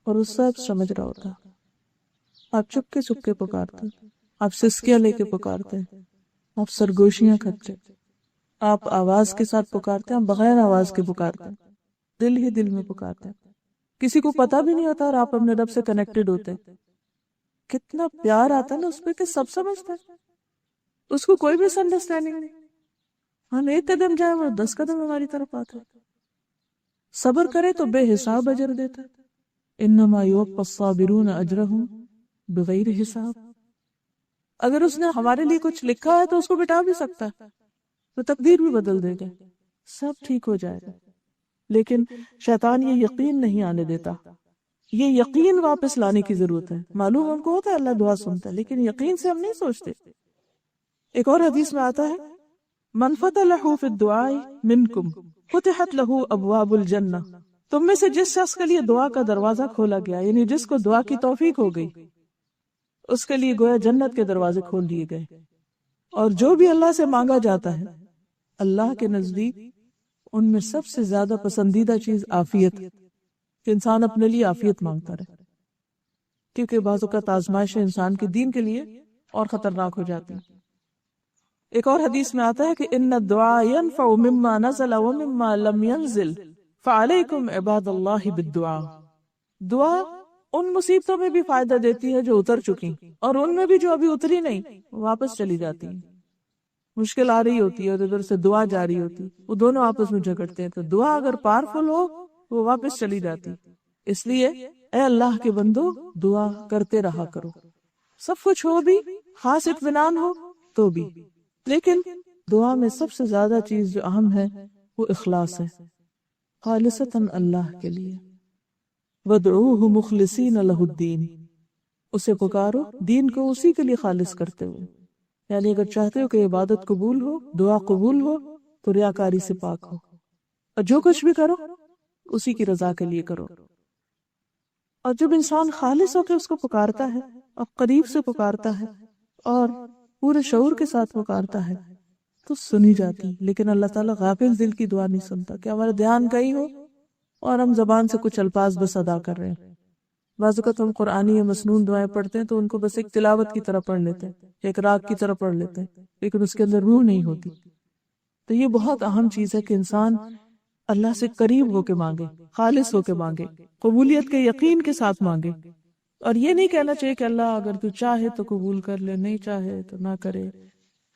اور وہ سب سمجھ رہا ہوتا۔ آپ چپکے چپکے پکارتے ہیں، آپ سسکیاں لے کے پکارتے ہیں، آپ سرگوشیاں کرتے ہیں، آپ آواز کے ساتھ پکارتے ہیں، آپ بغیر آواز کے پکارتے ہیں، دل ہی دل میں پکارتے ہیں، کسی کو پتا بھی نہیں ہوتا اور آپ اپنے رب سے کنیکٹڈ ہوتے ہیں۔ کتنا پیار آتا ہے نا اس پہ کہ سب سمجھتا ہے، اس کو کوئی مس انڈرسٹینڈنگ نہیں، ہم ایک قدم جائیں وہ 10 قدم ہماری طرف آتا ہے۔ صبر کرے تو بے حساب اجر دیتا ہے، انما یوفی الصابرون اجرہم بغیر حساب۔ اگر اس نے ہمارے لیے کچھ لکھا ہے تو اس کو مٹا بھی سکتا ہے، تو تقدیر بھی بدل دے گا، سب ٹھیک ہو جائے گا۔ لیکن شیطان یہ یقین نہیں آنے دیتا، یہ یقین واپس لانے کی ضرورت ہے۔ معلوم ہم کو ہوتا ہے اللہ دعا سنتا ہے، لیکن یقین سے ہم نہیں سوچتے۔ ایک اور حدیث میں آتا ہے من فتح لہ فی الدعاء منکم فتحت لہ ابواب الجنہ، تم میں سے جس شخص کے لیے دعا کا دروازہ کھولا گیا، یعنی جس کو دعا کی توفیق ہو گئی، اس کے لیے گویا جنت کے دروازے کھول دیے گئے۔ اور جو بھی اللہ سے مانگا جاتا ہے، اللہ کے نزدیک ان میں سب سے زیادہ پسندیدہ چیز عافیت، کہ انسان اپنے لیے عافیت مانگتا رہے، کیونکہ بعض اوقات آزمائش انسان کے دین کے لیے اور خطرناک ہو جاتی ہے۔ ایک اور حدیث میں آتا ہے کہ ان الدعاء ينفع مما نزل ومما لم ينزل فعليكم عباد اللہ بالدعاء، دعا ان مصیبتوں میں بھی فائدہ دیتی ہے جو اتر چکی، اور ان میں بھی جو ابھی اتری نہیں واپس چلی جاتی ہیں۔ مشکل آ رہی ہوتی ہے اور ادھر سے دعا جاری ہوتی، وہ دونوں آپس میں جھگڑتے ہیں، تو دعا اگر پاورفل ہو وہ واپس چلی جاتی۔ اس لیے اے اللہ کے بندو دعا کرتے رہا کرو، سب کچھ ہو بھی، خاص اطمینان ہو تو بھی، لیکن دعا میں سب سے زیادہ چیز جو اہم ہے وہ اخلاص ہے، خالصتاً اللہ کے لیے۔ وَادْعُوهُ مُخْلِصِينَ لَهُ الدِّينَ، اسے پکارو دین کو اسی کے لیے خالص کرتے ہوئے، یعنی اگر چاہتے ہو کہ عبادت قبول ہو، دعا قبول ہو، تو ریاکاری سے پاک ہو، اور جو کچھ بھی کرو اسی کی رضا کے لیے کرو۔ اور جب انسان خالص ہو کے اس کو پکارتا ہے اور قریب سے پکارتا ہے اور پورے شعور کے ساتھ پکارتا ہے تو سنی جاتی، لیکن اللہ تعالیٰ غافل دل کی دعا نہیں سنتا کہ ہمارا دھیان کہیں ہو اور ہم زبان سے کچھ الفاظ بس ادا کر رہے ہیں۔ بعض اوقات ہم قرآنی یا مسنون دعائیں پڑھتے ہیں تو ان کو بس ایک تلاوت کی طرح پڑھ لیتے ہیں، ایک راگ کی طرح پڑھ لیتے ہیں، لیکن اس کے اندر روح نہیں ہوتی۔ تو یہ بہت اہم چیز ہے کہ انسان اللہ سے قریب ہو کے مانگے، خالص ہو کے مانگے، قبولیت کے یقین کے ساتھ مانگے، اور یہ نہیں کہنا چاہیے کہ اللہ اگر تو چاہے تو قبول کر لے، نہیں چاہے تو نہ کرے،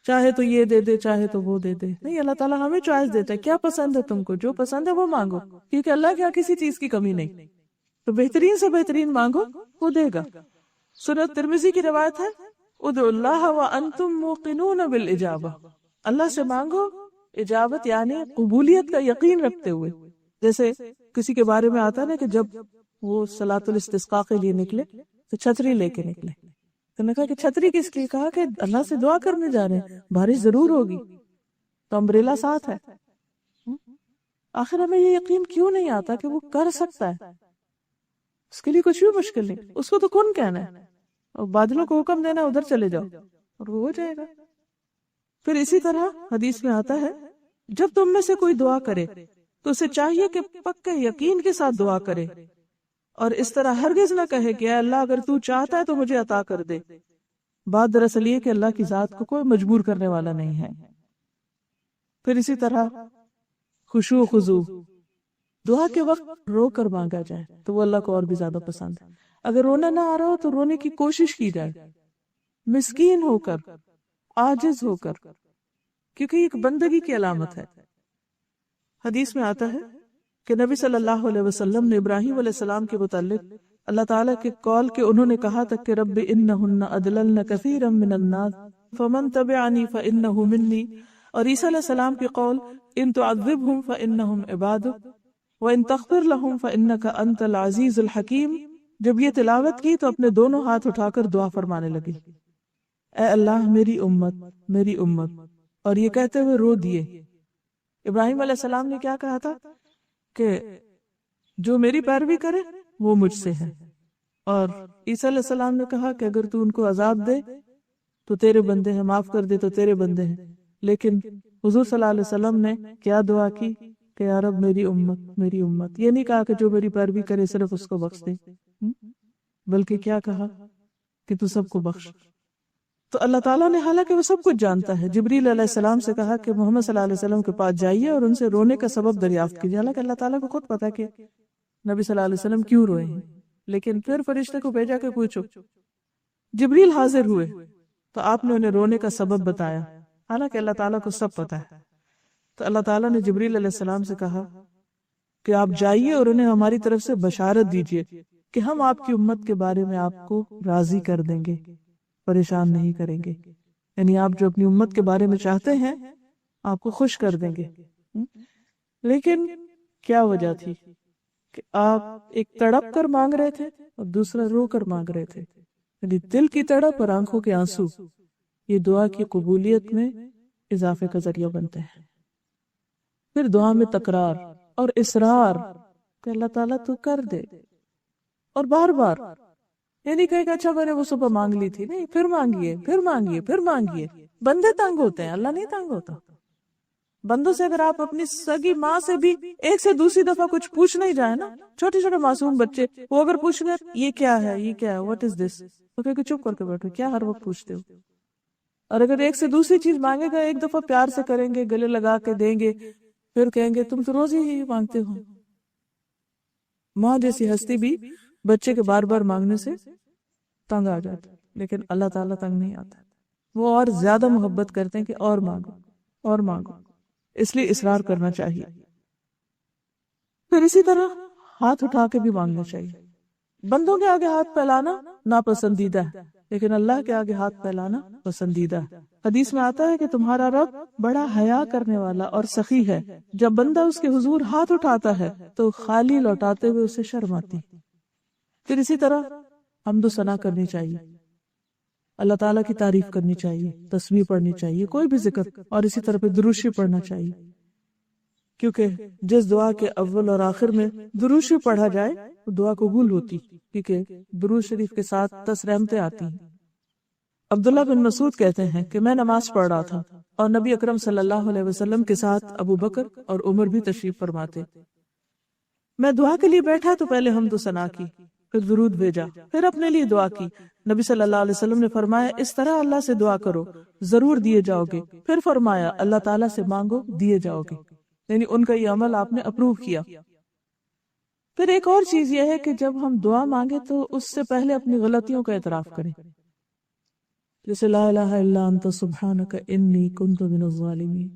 چاہے تو یہ دے دے چاہے تو وہ دے دے۔ نہیں، اللہ تعالیٰ ہمیں چوائس دیتا ہے، کیا پسند ہے تم کو، جو پسند ہے وہ مانگو، کیونکہ اللہ کے یہاں کسی چیز کی کمی نہیں۔ تو بہترین سے بہترین مانگو، وہ دے گا۔ سنن ترمذی کی روایت ہے ادعوا اللہ وانتم موقنون بالاجابہ، اللہ سے مانگو اجابت یعنی قبولیت کا یقین رکھتے ہوئے. جیسے کسی کے بارے میں آتا نا کہ جب وہ صلاۃ الاستسقاء کے لیے نکلے تو چھتری لے کے نکلے، تو نے کہا کہ چھتری کس لیے؟ کہا کہ اللہ سے دعا کرنے جا رہے ہیں، بارش ضرور ہوگی تو امبریلا ساتھ ہے. آخر ہمیں یہ یقین کیوں نہیں آتا کہ وہ کر سکتا ہے؟ اس کے لیے کچھ بھی مشکل نہیں، اس کو تو کن کہنا ہے اور بادلوں کو حکم دینا ادھر چلے جاؤ اور وہ ہو جائے گا. پھر اسی طرح حدیث میں آتا ہے جب تم میں سے کوئی دعا کرے تو اسے چاہیے کہ پکے یقین کے ساتھ دعا کرے، اور اس طرح ہرگز نہ کہے کہ اے اللہ اگر تو چاہتا ہے تو مجھے عطا کر دے. بات دراصل یہ کہ اللہ کی ذات کو کوئی مجبور کرنے والا نہیں ہے. پھر اسی طرح خشوع و خضوع، دعا کے وقت رو کر مانگا جائے تو وہ اللہ کو اور بھی زیادہ پسند ہے. اگر رونا نہ آ رہا ہو تو رونے کی کوشش کی جائے، مسکین ہو کر، عاجز ہو کر، کیونکہ یہ ایک بندگی کی علامت ہے. حدیث میں آتا ہے کہ نبی صلی اللہ علیہ وسلم نے ابراہیم علیہ السلام کے متعلق اللہ تعالیٰ کے قول کہ انہوں نے کہا تھا کہ رب انہن اضللن کثیرا من الناس فمن تبعنی فانہ منی، اور عیسیٰ علیہ السلام کے قول ان تعذبہم فانہم عبادک وان تغفر لہم فانک انت العزیز الحکیم، جب یہ تلاوت کی تو اپنے دونوں ہاتھ اٹھا کر دعا فرمانے لگی، اے اللہ میری امت میری امت، اور یہ کہتے ہوئے رو دیے. ابراہیم علیہ السلام نے کیا کہا تھا کہ جو میری پیروی کرے وہ مجھ سے ہے، اور عیسیٰ علیہ السلام نے کہا کہ اگر تو ان کو عذاب دے تو تیرے بندے ہیں، معاف کر دے تو تیرے بندے ہیں. لیکن حضور صلی اللہ علیہ وسلم نے کیا دعا کی کہ یا رب میری امت میری امت. یہ نہیں کہا کہ جو میری پیروی کرے صرف اس کو بخش دے، بلکہ کیا کہا کہ تو سب کو بخش. تو اللہ تعالیٰ نے حالانکہ وہ سب کچھ جانتا ہے، جبریل علیہ السلام سے کہا کہ محمد صلی اللہ علیہ وسلم کے پاس جائیے اور ان سے رونے کا سبب دریافت کیجیے، حالانکہ اللہ تعالیٰ کو خود پتا کہ نبی صلی اللہ علیہ وسلم کیوں روئے ہیں. لیکن پھر فرشتے کو بھیجا کہ پوچھو. جبریل حاضر ہوئے تو آپ نے انہیں رونے کا سبب بتایا، حالانکہ اللہ تعالیٰ کو سب پتا ہے. تو اللہ تعالیٰ نے جبریل علیہ السلام سے کہا کہ آپ جائیے اور انہیں ہماری طرف سے بشارت دیجیے کہ ہم آپ کی امت کے بارے میں آپ کو راضی کر دیں گے، پریشان نہیں کریں گے. یعنی آپ جو اپنی امت کے بارے میں چاہتے ہیں آپ کو خوش کر دیں گے. لیکن کیا وجہ تھی کہ آپ ایک تڑپ کر مانگ رہے تھے اور دوسرا رو کر مانگ رہے تھے. یعنی دل کی تڑپ اور آنکھوں کے آنسو یہ دعا کی قبولیت میں اضافے کا ذریعہ بنتے ہیں. پھر دعا میں تکرار اور اصرار کہ اللہ تعالیٰ تو کر دے، اور بار بار. یعنی کہے کہ اچھا میں نے وہ صبح مانگ لی تھی، نہیں، پھر مانگیے پھر مانگیے پھر مانگیے. بندے تنگ ہوتے ہیں، اللہ نہیں تنگ ہوتا. بندوں سے اگر آپ اپنی سگی ماں سے بھی ایک سے دوسری دفعہ کچھ پوچھنا ہی جائے نا، چھوٹے چھوٹے معصوم بچے وہ اگر پوچھ گئے یہ کیا ہے یہ کیا ہے واٹ از دس، تو کہے کہ چپ کر کے بیٹھو، کیا ہر وقت پوچھتے ہو. اور اگر ایک سے دوسری چیز مانگے گا ایک دفعہ پیار سے کریں گے، گلے لگا کے دیں گے، پھر کہیں گے تم تو روز ہی مانگتے ہو. ماں جیسی ہستی بھی بچے کے بار بار مانگنے سے تنگ آ جاتا، لیکن اللہ تعالیٰ تنگ نہیں آتا. وہ اور زیادہ محبت کرتے ہیں کہ اور مانگو اور مانگو، اس لیے اصرار کرنا چاہیے. پھر اسی طرح ہاتھ اٹھا کے بھی مانگنا چاہیے. بندوں کے آگے ہاتھ پھیلانا ناپسندیدہ ہے، لیکن اللہ کے آگے ہاتھ پھیلانا پسندیدہ ہے. حدیث میں آتا ہے کہ تمہارا رب بڑا حیا کرنے والا اور سخی ہے، جب بندہ اس کے حضور ہاتھ اٹھاتا ہے تو خالی لوٹاتے ہوئے اسے شرم آتی. پھر اسی طرح حمد و ثنا کرنی چاہیے، اللہ تعالیٰ کی تعریف کرنی چاہیے، تسبیح پڑھنی چاہیے، کوئی بھی ذکر، اور اسی طرح پہ درود شریف پڑھنا چاہیے. کیونکہ جس دعا کے اول اور آخر میں درود شریف پڑھا جائے تو دعا قبول ہوتی، کیونکہ درود شریف کے ساتھ 10 رحمتیں آتی ہیں. عبداللہ بن مسعود کہتے ہیں کہ میں نماز پڑھ رہا تھا اور نبی اکرم صلی اللہ علیہ وسلم کے ساتھ ابو بکر اور عمر بھی تشریف فرماتے. میں دعا کے لیے بیٹھا تو پہلے حمد و ثنا کی، پھر درود بھیجا، پھر اپنے لیے دعا کی. نبی صلی اللہ علیہ وسلم نے فرمایا اس طرح اللہ سے دعا کرو ضرور دیے جاؤ گے. پھر فرمایا اللہ تعالیٰ سے مانگو دیے جاؤ گے. یعنی ان کا یہ عمل آپ نے اپروو کیا. پھر ایک اور چیز یہ ہے کہ جب ہم دعا مانگے تو اس سے پہلے اپنی غلطیوں کا اعتراف کریں، جیسے لا الہ الا انت سبحانک انی کنت من الظالمین،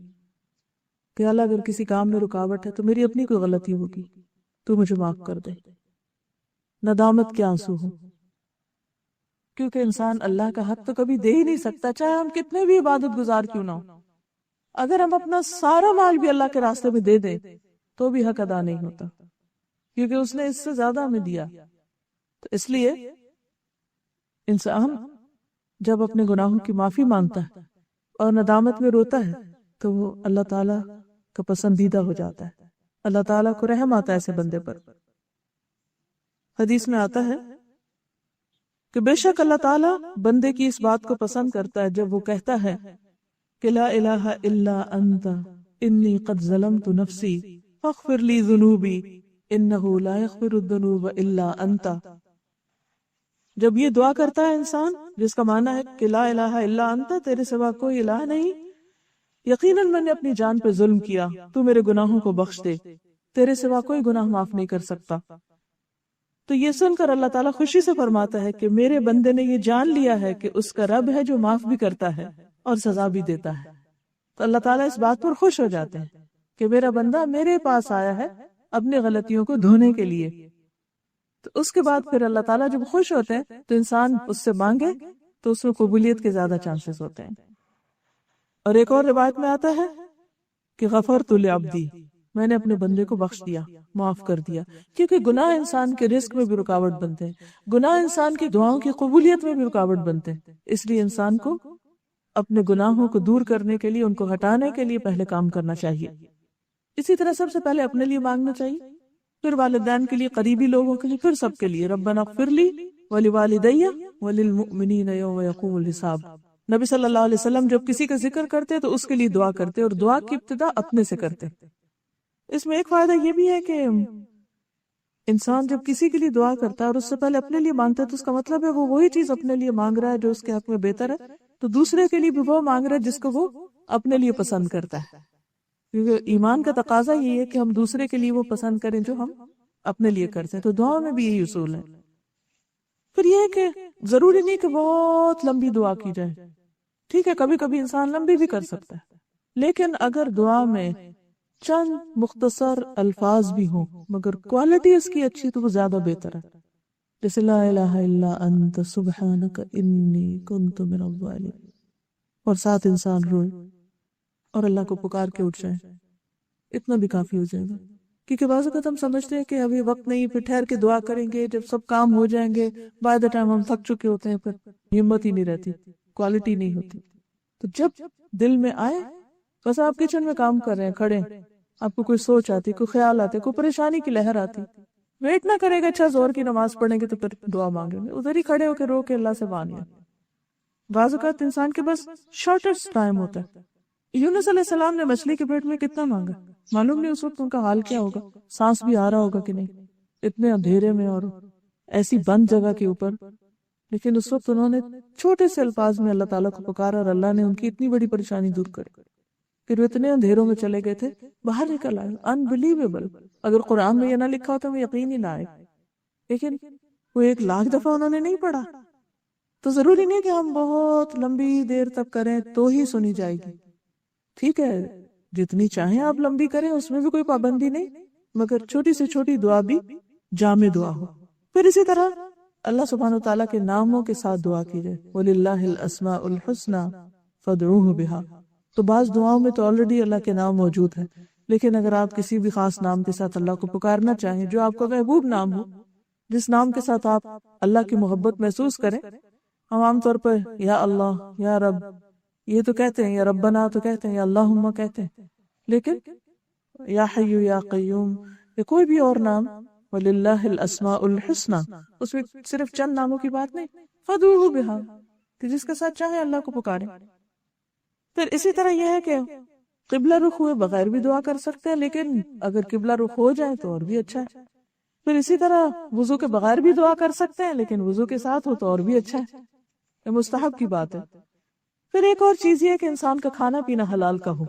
کہ اللہ اگر کسی کام میں رکاوٹ ہے تو میری اپنی کوئی غلطی ہوگی، تو مجھے معاف کر دے. ندامت کے آنسو ہو. کیونکہ انسان اللہ کا حق تو کبھی دے ہی نہیں سکتا، چاہے ہم کتنے بھی عبادت گزار کیوں نہ ہو۔ اگر ہم اپنا سارا مال بھی اللہ کے راستے میں دے دیں تو بھی حق ادا نہیں ہوتا، کیونکہ اس نے اس سے زیادہ ہمیں دیا۔ تو اس لیے انسان جب اپنے گناہوں کی معافی مانگتا ہے اور ندامت میں روتا ہے تو وہ اللہ تعالیٰ کا پسندیدہ ہو جاتا ہے، اللہ تعالیٰ کو رحم آتا ہے ایسے بندے پر۔ حدیث میں آتا ہے کہ بے شک اللہ تعالیٰ بندے کی اس بات کو پسند کرتا ہے جب وہ کہتا ہے کہ لا الہ الا انت انی قد ظلمت نفسی فاغفر لی ذنوبی انہ لا یغفر الذنوب الا انت۔ جب یہ دعا کرتا ہے انسان، جس کا معنی ہے کہ لا الہ الا انت، تیرے سوا کوئی الہ نہیں، یقیناً میں نے اپنی جان پہ ظلم کیا، تو میرے گناہوں کو بخش دے، تیرے سوا کوئی گناہ معاف نہیں کر سکتا۔ تو یہ سن کر اللہ تعالیٰ خوشی سے فرماتا ہے کہ میرے بندے نے یہ جان لیا ہے کہ اس کا رب ہے جو معاف بھی کرتا ہے اور سزا بھی دیتا ہے۔ تو اللہ تعالیٰ اس بات پر خوش ہو جاتے ہیں کہ میرا بندہ میرے پاس آیا ہے اپنی غلطیوں کو دھونے کے لیے۔ تو اس کے بعد پھر اللہ تعالیٰ جب خوش ہوتے ہیں تو انسان اس سے مانگے تو اس میں قبولیت کے زیادہ چانسز ہوتے ہیں۔ اور ایک اور روایت میں آتا ہے کہ غفرت لعبدی، میں نے اپنے بندے کو بخش دیا، معاف کر دیا، کیونکہ گناہ انسان کے رزق میں بھی رکاوٹ بنتے ہیں، گناہ انسان کی دعاؤں کی قبولیت میں بھی رکاوٹ بنتے ہیں۔ اس لیے انسان کو اپنے گناہوں کو دور کرنے کے لیے، ان کو ہٹانے کے لیے پہلے کام کرنا چاہیے۔ اسی طرح سب سے پہلے اپنے لیے مانگنا چاہیے، پھر والدین کے لیے، قریبی لوگوں کے لیے، پھر سب کے لیے۔ ربنا اغفر لی ولوالدی وللمؤمنین یوم یقوم الحساب۔ نبی صلی اللہ علیہ وسلم جب کسی کا ذکر کرتے تو اس کے لیے دعا کرتے، اور دعا کی ابتدا اپنے سے کرتے۔ اس میں ایک فائدہ یہ بھی ہے کہ انسان جب کسی کے لیے دعا کرتا ہے اور اس سے پہلے اپنے لیے مانگتا ہے تو اس کا مطلب ہے وہ وہی چیز اپنے لیے مانگ رہا ہے جو اس کے حق میں بہتر ہے، تو دوسرے کے لیے بھی وہ مانگ رہا ہے جس کو وہ اپنے لیے پسند کرتا ہے، کیونکہ ایمان کا تقاضا یہ ہے کہ ہم دوسرے کے لیے وہ پسند کریں جو ہم اپنے لیے کرتے ہیں۔ تو دعا میں بھی یہی اصول ہے۔ پھر یہ ہے کہ ضروری نہیں کہ بہت لمبی دعا کی جائے، ٹھیک ہے کبھی کبھی انسان لمبی بھی کر سکتا ہے، لیکن اگر دعا میں چند مختصر الفاظ بھی ہوں مگر کوالٹی اس کی اچھی تو وہ زیادہ بہتر ہے۔ جیسے لا الہ الا انت سبحانک انی کنت من الظالمین، اور ساتھ انسان روئے اور اللہ کو پکار کے اٹھ جائے، اتنا بھی کافی ہو جائے گا۔ کیونکہ بعض اوقات ہم سمجھتے ہیں کہ ابھی وقت نہیں، پھر ٹھہر کے دعا کریں گے، جب سب کام ہو جائیں گے بائی دا ٹائم ہم تھک چکے ہوتے ہیں، پھر ہمت ہی نہیں رہتی، کوالٹی نہیں ہوتی۔ تو جب دل میں آئے، بس آپ کچن میں کام کر رہے ہیں، کھڑے، آپ کو کوئی سوچ آتی، کوئی خیال آتے، کوئی پریشانی کی لہر آتی، ویٹ نہ کرے گا اچھا زور کی نماز پڑھیں گے تو پھر دعا مانگیں گے، ادھر ہی کھڑے ہو کے رو کے اللہ سے مانگیں۔ بعض اوقات انسان کے بس شارٹیسٹ ٹائم ہوتا ہے۔ یونس علیہ السلام نے مچھلی کے پیٹ میں کتنا مانگا، معلوم نہیں اس وقت ان کا حال کیا ہوگا، سانس بھی آ رہا ہوگا کہ نہیں، اتنے اندھیرے میں اور ایسی بند جگہ کے اوپر، لیکن اس وقت انہوں نے چھوٹے سے الفاظ میں اللہ تعالیٰ کو پکارا اور اللہ نے ان کی اتنی بڑی پریشانی دور کری۔ پھر وہ اتنے اندھیروں میں چلے گئے تھے، باہر نکل آئے، انبلیویبل۔ اگر قرآن میں یہ نہ لکھا ہوتا وہ یقین ہی نہ آئے، لیکن وہ 1,00,000 دفعہ انہوں نے نہیں پڑھا۔ تو ضروری نہیں کہ ہم بہت لمبی دیر تک کریں تو ہی سنی جائے گی، ٹھیک ہے جتنی چاہیں آپ لمبی کریں، اس میں بھی کوئی پابندی نہیں، مگر چھوٹی سے چھوٹی دعا بھی جامع دعا ہو۔ پھر اسی طرح اللہ سبحانہ وتعالیٰ کے ناموں کے ساتھ دعا کی جائے، وَلِلَّهِ الْأَسْمَاءُ الْحُسْنَى فَادْعُوهُ بِهَا۔ تو بعض دعاؤں میں تو آلریڈی اللہ کے نام موجود ہیں، لیکن اگر آپ کسی بھی خاص نام کے ساتھ اللہ کو پکارنا چاہیں جو آپ کا محبوب نام ہو، جس نام کے ساتھ آپ اللہ کی محبت محسوس کریں، ہم عام طور پر یا اللہ، یا رب یہ تو کہتے ہیں، یا ربنا تو کہتے ہیں، یا اللہم کہتے ہیں، لیکن یا حی یا قیوم یا کوئی بھی اور نام، وَلِلَّهِ الْأَسْمَاءُ الْحُسْنَى، اس میں صرف چند ناموں کی بات نہیں، فَادْعُوهُ بِهَا، کہ جس کے ساتھ چاہیں اللہ کو پکاریں۔ پھر اسی طرح یہ ہے کہ قبلہ رخ ہوئے بغیر بھی دعا کر سکتے ہیں، لیکن اگر قبلہ رخ ہو جائے تو اور بھی اچھا ہے۔ پھر اسی طرح وضو کے بغیر بھی دعا کر سکتے ہیں، لیکن وضو کے ساتھ ہو تو اور بھی اچھا ہے، یہ مستحب کی بات ہے۔ پھر ایک اور چیز یہ ہے کہ انسان کا کھانا پینا حلال کا ہو۔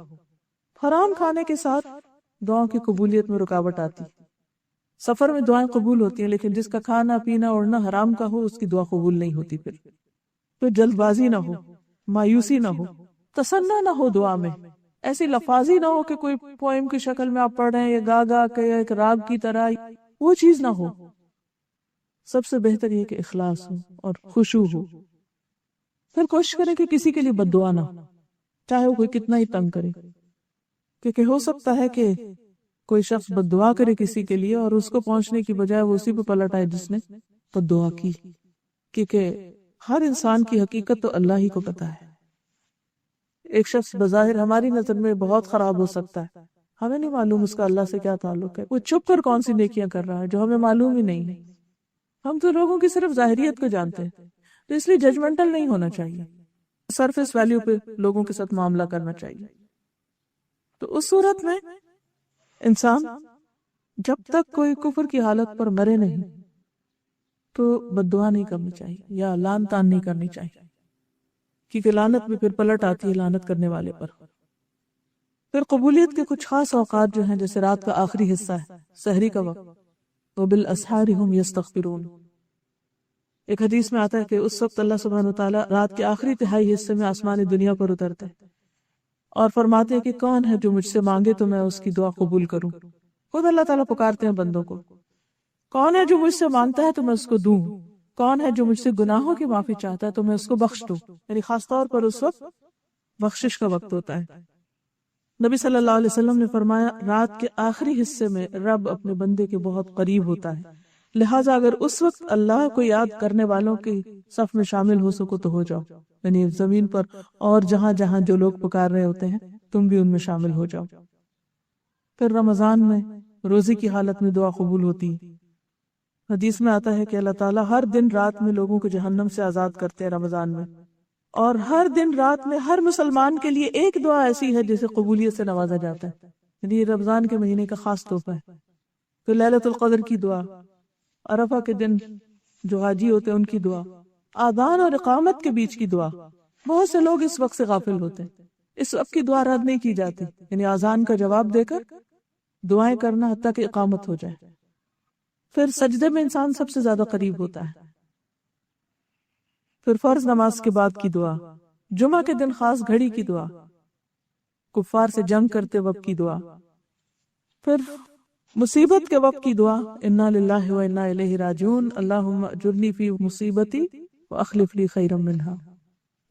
حرام کھانے کے ساتھ دعاؤں کی قبولیت میں رکاوٹ آتی۔ سفر میں دعائیں قبول ہوتی ہیں، لیکن جس کا کھانا پینا اوڑھنا حرام کا ہو اس کی دعا قبول نہیں ہوتی۔ پھر جلد بازی نہ ہو، مایوسی نہ ہو، تسنہ نہ ہو دعا میں، ایسی لفاظی نہ ہو کہ کوئی پوئم کی شکل میں آپ پڑھ رہے ہیں یا گا گا کے ایک راگ کی طرح، وہ چیز نہ ہو۔ سب سے بہتر یہ کہ اخلاص ہو اور خشوع ہو. پھر کوشش کریں کہ کسی کے لیے بد دعا نہ ہو، چاہے وہ کوئی کتنا ہی تنگ کرے، کیونکہ ہو سکتا ہے کہ کوئی شخص بد دعا کرے کسی کے لیے اور اس کو پہنچنے کی بجائے وہ اسی پہ پلٹ آئے جس نے بد دعا کی. کیونکہ ہر انسان کی حقیقت تو اللہ ہی کو پتا ہے. ایک شخص بظاہر ہماری نظر میں بہت خراب ہو سکتا ہے، ہمیں نہیں معلوم اس کا اللہ سے کیا تعلق ہے، وہ چھپ کر کون سی نیکیاں کر رہا ہے جو ہمیں معلوم ہی نہیں ہے. ہم تو لوگوں کی صرف ظاہریت کو جانتے ہیں، تو اس لیے ججمنٹل نہیں ہونا چاہیے، سرفیس ویلیو پہ لوگوں کے ساتھ معاملہ کرنا چاہیے. تو اس صورت میں انسان جب تک کوئی کفر کی حالت پر مرے نہیں تو بد دعا نہیں کرنی چاہیے یا لعن طعن نہیں کرنی چاہیے، کیونکہ لعنت میں پھر پلٹ آتی ہے لعنت کرنے والے پر. پھر قبولیت کے کچھ خاص اوقات جو ہیں، جیسے رات کا آخری حصہ ہے، سحری کا وقت، وبالاسحار هم یستغفرون. ایک حدیث میں آتا ہے کہ اس وقت اللہ سبحانہ وتعالی رات کے آخری تہائی حصے میں آسمان دنیا پر اترتے ہیں اور فرماتے ہیں کہ کون ہے جو مجھ سے مانگے تو میں اس کی دعا قبول کروں. خود اللہ تعالیٰ پکارتے ہیں بندوں کو، کون ہے جو مجھ سے مانگتا ہے تو میں اس کو دوں، کون ہے جو مجھ سے گناہوں کی معافی چاہتا ہے تو میں اس کو بخش دوں. یعنی خاص طور پر اس وقت بخشش کا وقت ہوتا ہے. نبی صلی اللہ علیہ وسلم نے فرمایا رات کے آخری حصے میں رب اپنے بندے کے بہت قریب ہوتا ہے، لہٰذا اگر اس وقت اللہ کو یاد کرنے والوں کی صف میں شامل ہو سکو تو ہو جاؤ. یعنی زمین پر اور جہاں جہاں جو لوگ پکار رہے ہوتے ہیں تم بھی ان میں شامل ہو جاؤ. پھر رمضان میں روزے کی حالت میں دعا قبول ہوتی ہے. حدیث میں آتا ہے کہ اللہ تعالیٰ ہر دن رات میں لوگوں کو جہنم سے آزاد کرتے ہیں رمضان میں، اور ہر دن رات میں ہر مسلمان کے لیے ایک دعا ایسی ہے جسے قبولیت سے نوازا جاتا ہے. یعنی یہ رمضان کے مہینے کا خاص تحفہ ہے. تو لیلۃ القدر کی دعا، عرفہ کے دن جو حاجی ہوتے ہیں ان کی دعا، آذان اور اقامت کے بیچ کی دعا. بہت سے لوگ اس وقت سے غافل ہوتے ہیں، اس وقت کی دعا رد نہیں کی جاتی. یعنی آذان کا جواب دے کر دعائیں کرنا حتیٰ کہ اقامت ہو جائے. پھر سجدے میں انسان سب سے زیادہ قریب ہوتا ہے. پھر فرض نماز کے بعد کی دعا، جمعہ کے دن خاص گھڑی کی دعا، کفار سے جنگ کرتے وقت کی دعا، پھر مصیبت کے وقت کی دعا، انا للہ و انا الیہ راجعون، اللہم اجرنی فی مصیبتی واخلف لی خیرا منہا.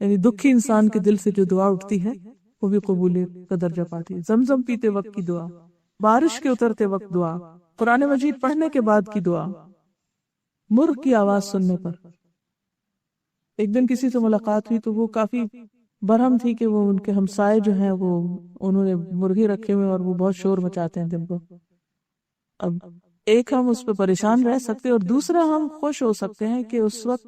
یعنی دکھی انسان کے دل سے جو دعا اٹھتی ہے وہ بھی قبولیت کا درجہ پاتی ہے. زمزم پیتے وقت کی دعا، بارش کے اترتے وقت دعا، قرآن مجید پڑھنے کے بعد کی دعا، مرغ کی آواز سننے پر. ایک دن کسی سے ملاقات ہوئی تو وہ کافی برہم تھی کہ وہ ان کے ہمسائے جو ہیں وہ انہوں نے مرغی رکھے ہوئے اور وہ بہت شور مچاتے ہیں دن کو. اب ایک ہم اس پہ پریشان رہ سکتے اور دوسرا ہم خوش ہو سکتے ہیں کہ اس وقت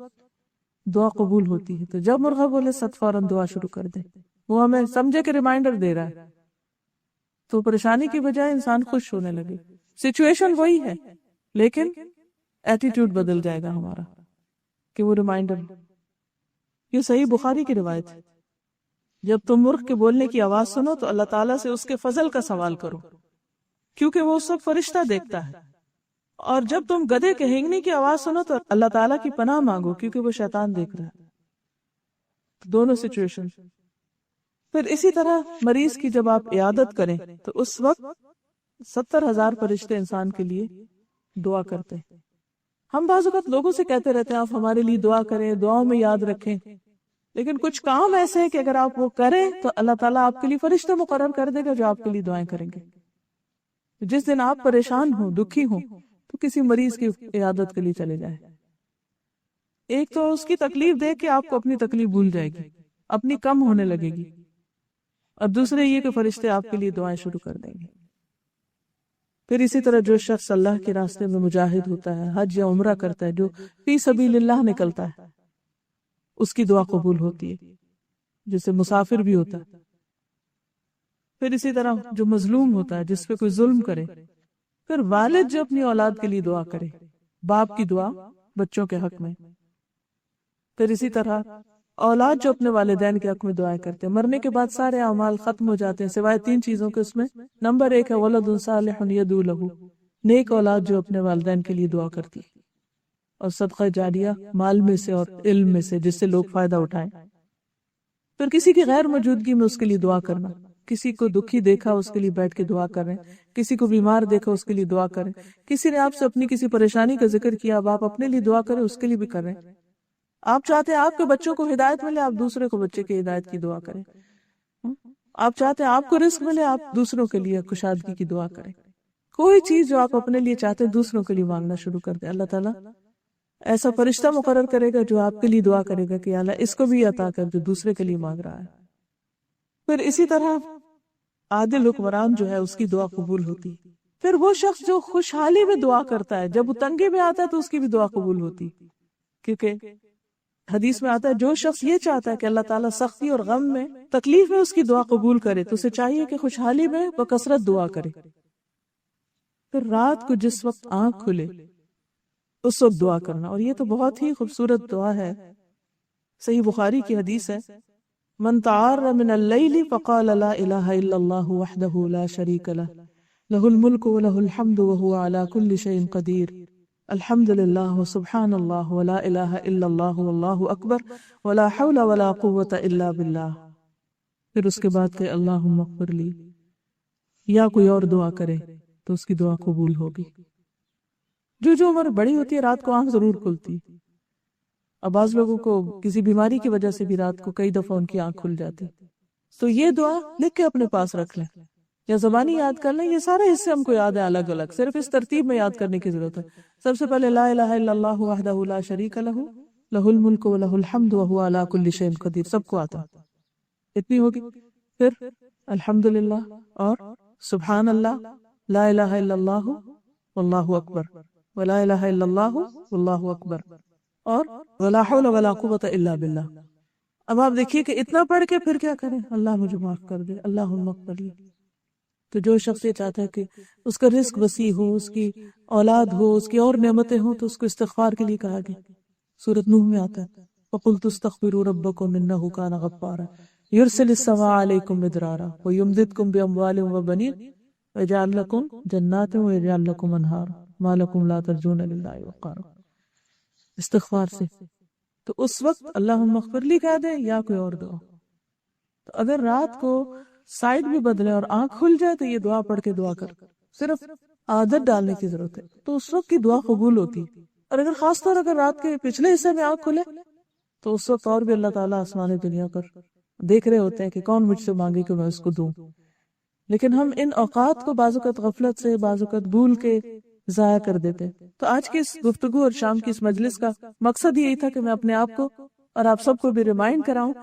دعا قبول ہوتی ہے. تو جب مرغا بولے ست فوراً دعا شروع کر دیں، وہ ہمیں سمجھے کہ ریمائنڈر دے رہا ہے، تو پریشانی کی بجائے انسان خوش ہونے لگے. سچویشن وہی ہے لیکن ایٹیٹیوڈ بدل جائے گا ہمارا کہ وہ ریمائنڈر. یہ صحیح بخاری کی روایت ہے، جب تم مرغ کے بولنے کی آواز سنو تو اللہ تعالیٰ سے اس کے فضل کا سوال کرو، کیونکہ وہ اس وقت فرشتہ دیکھتا ہے. اور جب تم گدھے کے ہینگنے کی آواز سنو تو اللہ تعالیٰ کی پناہ مانگو، کیونکہ وہ شیطان دیکھ رہا ہے. دونوں سچویشن. پھر اسی طرح مریض کی جب آپ عیادت کریں تو اس وقت 70,000 فرشتے انسان کے لیے دعا کرتے ہیں. ہم بعض اوقات لوگوں سے کہتے رہتے ہیں آپ ہمارے لیے دعا کریں، دعاؤں میں یاد رکھیں، لیکن کچھ کام ایسے ہیں کہ اگر آپ وہ کریں تو اللہ تعالیٰ آپ کے لیے فرشتے مقرر کر دے گا جو آپ کے لیے دعائیں کریں گے. جس دن آپ پریشان ہوں، دکھی ہوں، تو کسی مریض کی عیادت کے لیے چلے جائیں. ایک تو اس کی تکلیف دیکھ کے آپ کو اپنی تکلیف بھول جائے گی، اپنی کم ہونے لگے گی، اور دوسرے یہ کہ فرشتے آپ کے لیے دعائیں شروع کر دیں گے. پھر اسی طرح جو شخص اللہ کے راستے میں مجاہد ہوتا ہے، حج یا عمرہ کرتا ہے، جو فی سبیل اللہ نکلتا ہے، اس کی دعا قبول ہوتی ہے، جسے مسافر بھی ہوتا ہے. پھر اسی طرح جو مظلوم ہوتا ہے، جس پہ کوئی ظلم کرے. پھر والد جو اپنی اولاد کے لیے دعا کرے، باپ کی دعا بچوں کے حق میں. پھر اسی طرح اولاد جو اپنے والدین کے حق میں دعائیں کرتے ہیں. مرنے کے بعد سارے اعمال ختم ہو جاتے ہیں سوائے 3 چیزوں کے. اس میں نمبر 1 ہے ولد صالح یدعو لہ، نیک اولاد جو اپنے والدین کے لیے دعا کرتی ہے، اور صدقہ جاریہ مال میں سے اور علم میں سے جس سے لوگ فائدہ اٹھائیں. پھر کسی کی غیر موجودگی میں اس کے لیے دعا کرنا، کسی کو دکھی دیکھا اس کے لیے بیٹھ کے دعا کریں، کسی کو بیمار دیکھا اس کے لیے دعا کریں، کسی نے آپ سے اپنی کسی پریشانی کا ذکر کیا، اب آپ اپنے لیے دعا کریں، اس کے لیے بھی کریں۔ آپ چاہتے ہیں آپ کے بچوں کو ہدایت ملے، آپ دوسرے کو بچے کی ہدایت کی دعا کریں۔ آپ چاہتے ہیں آپ کو رزق ملے، آپ دوسروں کے لیے کشادگی کی دعا کریں۔ کوئی چیز جو آپ اپنے لیے چاہتے ہیں دوسروں کے لیے مانگنا شروع کر دیں، اللہ تعالیٰ ایسا فرشتہ مقرر کرے گا جو آپ کے لیے دعا کرے گا کہ اللہ اس کو بھی عطا کر جو دوسرے کے لیے مانگ رہا ہے۔ پھر اسی طرح عادل حکمران جو ہے اس کی دعا قبول ہوتی۔ پھر وہ شخص جو خوشحالی میں دعا کرتا ہے، جب وہ تنگی میں آتا ہے تو اس کی بھی دعا قبول ہوتی، کیونکہ حدیث میں آتا ہے جو شخص یہ چاہتا ہے کہ اللہ تعالیٰ سختی اور غم میں، تکلیف میں اس کی دعا قبول کرے تو اسے چاہیے کہ خوشحالی میں وہ کثرت دعا کرے۔ پھر رات کو جس وقت آنکھ کھلے اس وقت دعا کرنا، اور یہ تو بہت ہی خوبصورت دعا ہے۔ صحیح بخاری کی حدیث ہے، من تعار من اللیل فقال لا الہ الا اللہ وحدہ لا شریک لہ لہ الملک ولہ الحمد وہو علی کل شیء قدیر الحمد للہ وسبحان اللہ ولا الہ الا اللہ واللہ اکبر ولا حول ولا قوة الا باللہ۔ پھر اس کے بعد کہ اللہم اغفر لی، یا کوئی اور دعا کرے تو اس کی دعا قبول ہوگی۔ جو عمر بڑی ہوتی ہے رات کو آنکھ ضرور کھلتی، اب بعض لوگوں کو کسی بیماری کی وجہ سے بھی رات کو کئی دفعہ ان کی آنکھ کھل جاتی، تو یہ دعا لکھ کے اپنے پاس رکھ لیں یا زبانی یاد کر لیں۔ یہ سارے حصے ہم کو یاد ہے الگ الگ، صرف اس ترتیب میں یاد کرنے کی ضرورت ہے۔ سب سے پہلے لا الہ الا اللہ وحدہ لا شریک لہ لہ الملک ولہ الحمد وہو علی کل شیء قدیر، سب کو آتا اتنی ہوگی۔ پھر الحمدللہ اور سبحان اللہ، لا الہ الا اللہ واللہ اکبر ولا الہ الا اللہ واللہ اکبر، اور ولا حول ولا قوة الا باللہ۔ اب آپ دیکھیے کہ اتنا پڑھ کے پھر کیا کریں، اللہ مجھے معاف کر دے، اللہم اغفر لی۔ تو جو شخص یہ چاہتا ہے کہ اس کا رزق وسیع ہو، اس کی اولاد ہو، اس کی اور نعمتیں ہوں، تو اس کو استغفار کے لیے کہا گیا۔ سورۃ نوح میں آتا ہے فَقُلْتُ اسْتَغْفِرُوا رَبَّكُمْ إِنَّهُ كَانَ غَفَّارًا يُرْسِلِ السَّمَاءَ عَلَيْكُمْ مِدْرَارًا وَيُمْدِدْكُمْ بِأَمْوَالٍ وَبَنِينَ وَيَجْعَلْ لَكُمْ جَنَّاتٍ وَيَجْعَلْ لَكُمْ أَنْهَارًا مَا لَكُمْ لَا تَرْجُونَ لِلَّهِ وَقَارًا۔ استغفار سے تو اس وقت اللہم اغفر لی کہہ دیں یا کوئی اور دعا۔ تو اگر رات کو سائڈ بھی بدلے اور آنکھ کھل جائے تو یہ دعا پڑھ کے دعا کر، صرف عادت ڈالنے کی ضرورت ہے، تو اس وقت کی دعا قبول ہوتی۔ اور اگر خاص طور اگر رات کے پچھلے حصے میں آنکھ کھلے تو اس وقت اور بھی اللہ تعالیٰ آسمان دنیا پر دیکھ رہے ہوتے ہیں کہ کون مجھ سے مانگے کہ میں اس کو دوں۔ لیکن ہم ان اوقات کو بعض اوقات غفلت سے، بعض اوقات بھول کے ضائع کر دیتے۔ تو آج کی اس گفتگو اور شام کی اس مجلس کا مقصد یہی تھا کہ میں اپنے آپ کو اور آپ سب کو بھی ریمائنڈ کراؤں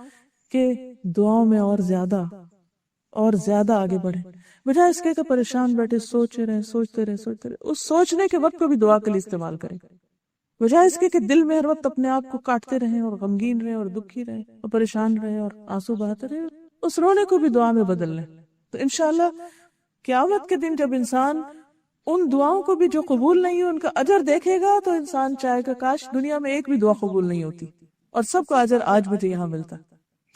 کہ دعاؤں میں اور زیادہ آگے بڑھیں، بجائے اس کے کہ پریشان بیٹھے سوچتے رہے۔ اس سوچنے کے وقت کو بھی دعا کے لیے استعمال کریں، بجائے اس کے کہ دل میں ہر وقت اپنے آپ کو کاٹتے رہیں اور غمگین رہیں اور دکھی رہیں اور پریشان رہیں اور آنسو بہاتے رہیں، اس رونے کو بھی دعا میں بدل لیں۔ تو انشاءاللہ قیامت کے دن جب انسان ان دعاؤں کو بھی جو قبول نہیں ہو ان کا اجر دیکھے گا تو انسان چاہے گا کاش دنیا میں ایک بھی دعا قبول نہیں ہوتی اور سب کا اجر آج مجھے یہاں ملتا،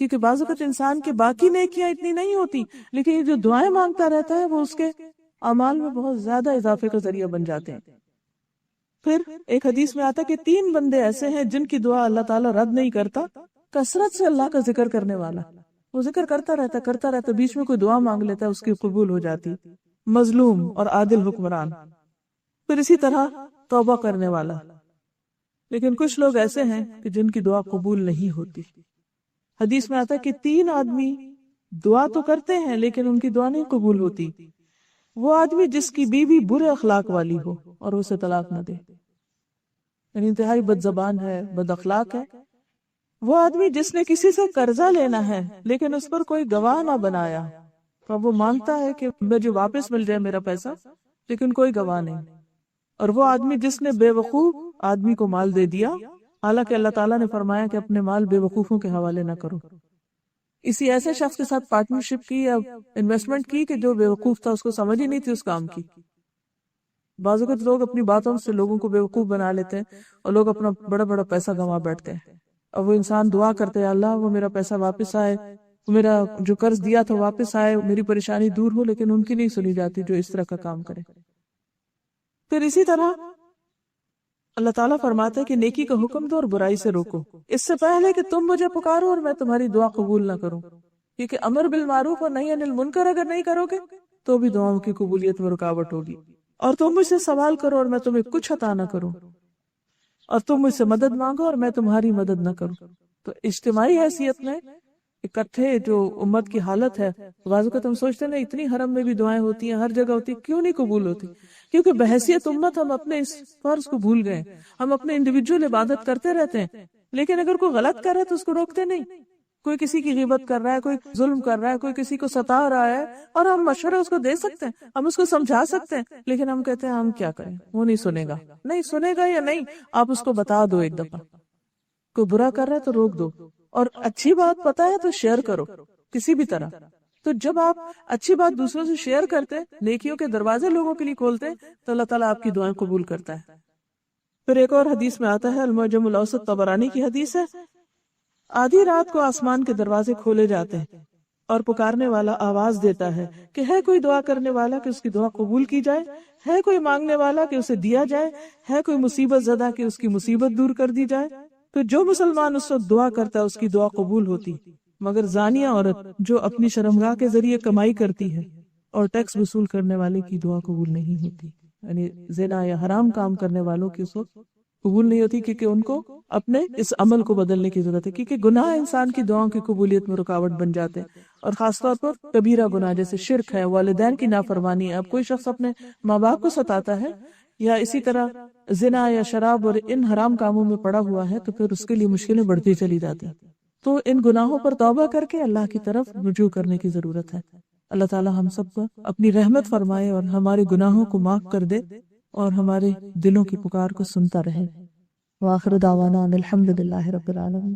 کیونکہ بعض اوقات انسان کے باقی نیکیاں اتنی نہیں ہوتی لیکن یہ جو دعائیں مانگتا رہتا ہے وہ اس کے اعمال میں بہت زیادہ اضافے کا ذریعہ بن جاتے ہیں۔ پھر ایک حدیث میں آتا ہے کہ 3 بندے ایسے ہیں جن کی دعا اللہ تعالیٰ رد نہیں کرتا، کثرت سے اللہ کا ذکر کرنے والا، وہ ذکر کرتا رہتا، بیچ میں کوئی دعا مانگ لیتا ہے اس کی قبول ہو جاتی، مظلوم اور عادل حکمران، پھر اسی طرح توبہ کرنے والا۔ لیکن کچھ لوگ ایسے ہیں کہ جن کی دعا قبول نہیں ہوتی۔ حدیث میں آتا ہے کہ 3 آدمی دعا تو کرتے ہیں لیکن ان کی دعا نہیں قبول ہوتی۔ وہ آدمی جس کی بیوی برے اخلاق والی ہو اور اسے طلاق نہ دے، یعنی انتہائی بد زبان ہے، بد اخلاق ہے۔ وہ آدمی جس نے کسی سے قرضہ لینا ہے لیکن اس پر کوئی گواہ نہ بنایا، تو وہ مانگتا ہے کہ مجھے واپس مل جائے میرا پیسہ لیکن کوئی گواہ نہیں۔ اور وہ آدمی جس نے بے وقوف آدمی کو مال دے دیا، حالانکہ اللہ تعالیٰ نے فرمایا کہ اپنے مال بے وقوفوں کے حوالے نہ کرو۔ اسی ایسے شخص کے ساتھ پارٹنرشپ کی یا انویسٹمنٹ کی کہ جو بے وقوف تھا، اس کو سمجھ ہی نہیں تھی اس کام کی۔ بعض اوقات لوگ اپنی باتوں سے لوگوں کو بے وقوف بنا لیتے ہیں اور لوگ اپنا بڑا بڑا پیسہ گنوا بیٹھتے ہیں، اور وہ انسان دعا کرتے ہیں اللہ وہ میرا پیسہ واپس آئے، میرا جو قرض دیا تھا واپس آئے، میری پریشانی دور ہو، لیکن ان کی نہیں سنی جاتی جو اس طرح کا کام کرے۔ پھر اسی طرح اللہ تعالیٰ فرماتا ہے کہ نیکی کا حکم دو اور برائی سے روکو، اس سے پہلے کہ تم مجھے پکارو اور میں تمہاری دعا قبول نہ کروں۔ کیونکہ امر بالمعروف اور نہی عن المنکر اگر نہیں کرو گے تو بھی دعاؤں کی قبولیت میں رکاوٹ ہوگی. اور تم مجھ سے سوال کرو اور میں تمہیں کچھ عطا نہ کروں، اور تم مجھ سے مدد مانگو اور میں تمہاری مدد نہ کروں. تو اجتماعی حیثیت میں اکٹھے جو امت کی حالت ہے، بعض اوقات ہم سوچتے ہیں نا اتنی حرم میں بھی دعائیں ہوتی ہیں، ہر جگہ ہوتی، کیوں نہیں قبول ہوتی؟ کیونکہ بحیثیت امت ہم اپنے اس فرض کو بھول گئے. ہم اپنے انڈیویجول عبادت کرتے رہتے ہیں، لیکن اگر کوئی غلط کر رہا ہے تو اس کو روکتے نہیں. کوئی کسی کی غیبت کر رہا ہے، کوئی ظلم کر رہا ہے، کوئی کسی کو ستا رہا ہے، اور ہم مشورہ اس کو دے سکتے ہیں، ہم اس کو سمجھا سکتے ہیں، لیکن ہم کہتے ہیں ہم کیا کریں، وہ نہیں سنے گا. نہیں سنے گا یا نہیں، آپ اس کو بتا دو ایک دفعہ. کوئی برا کر رہا ہے تو روک دو، اور اچھی بات پتہ ہے تو شیئر کرو کسی بھی طرح. تو جب آپ اچھی بات دوسروں سے شیئر کرتے، نیکیوں کے دروازے لوگوں کے لیے کھولتے، تو اللہ تعالیٰ آپ کی دعائیں قبول کرتا ہے. پھر ایک اور حدیث میں آتا ہے، المعجم الاوسط طبرانی کی حدیث ہے، آدھی رات کو آسمان کے دروازے کھولے جاتے ہیں اور پکارنے والا آواز دیتا ہے کہ ہے کوئی دعا کرنے والا کہ اس کی دعا قبول کی جائے، ہے کوئی مانگنے والا کہ اسے دیا جائے، ہے کوئی مصیبت زدہ کہ اس کی مصیبت دور کر دی جائے. تو جو مسلمان اس وقت دعا کرتا ہے اس کی دعا قبول ہوتی، مگر زانیہ عورت جو اپنی شرمگاہ کے ذریعے کمائی کرتی ہے اور ٹیکس وصول کرنے والے کی دعا قبول نہیں ہوتی. یعنی زنا یا حرام کام کرنے والوں کی اس وقت قبول نہیں ہوتی، کیونکہ ان کو اپنے اس عمل کو بدلنے کی ضرورت ہے. کیونکہ گناہ انسان کی دعاؤں کی قبولیت میں رکاوٹ بن جاتے ہیں، اور خاص طور پر کبیرہ گناہ جیسے شرک ہے، والدین کی نافرمانی ہے. اب کوئی شخص اپنے ماں باپ کو ستاتا ہے یا اسی طرح زنا یا شراب اور ان حرام کاموں میں پڑا ہوا ہے، تو پھر اس کے لیے مشکلیں بڑھتی چلی جاتی. تو ان گناہوں پر توبہ کر کے اللہ کی طرف رجوع کرنے کی ضرورت ہے. اللہ تعالی ہم سب کو اپنی رحمت فرمائے اور ہمارے گناہوں کو معاف کر دے اور ہمارے دلوں کی پکار کو سنتا رہے. وآخر دعوانا ان الحمد للہ رب العالمین.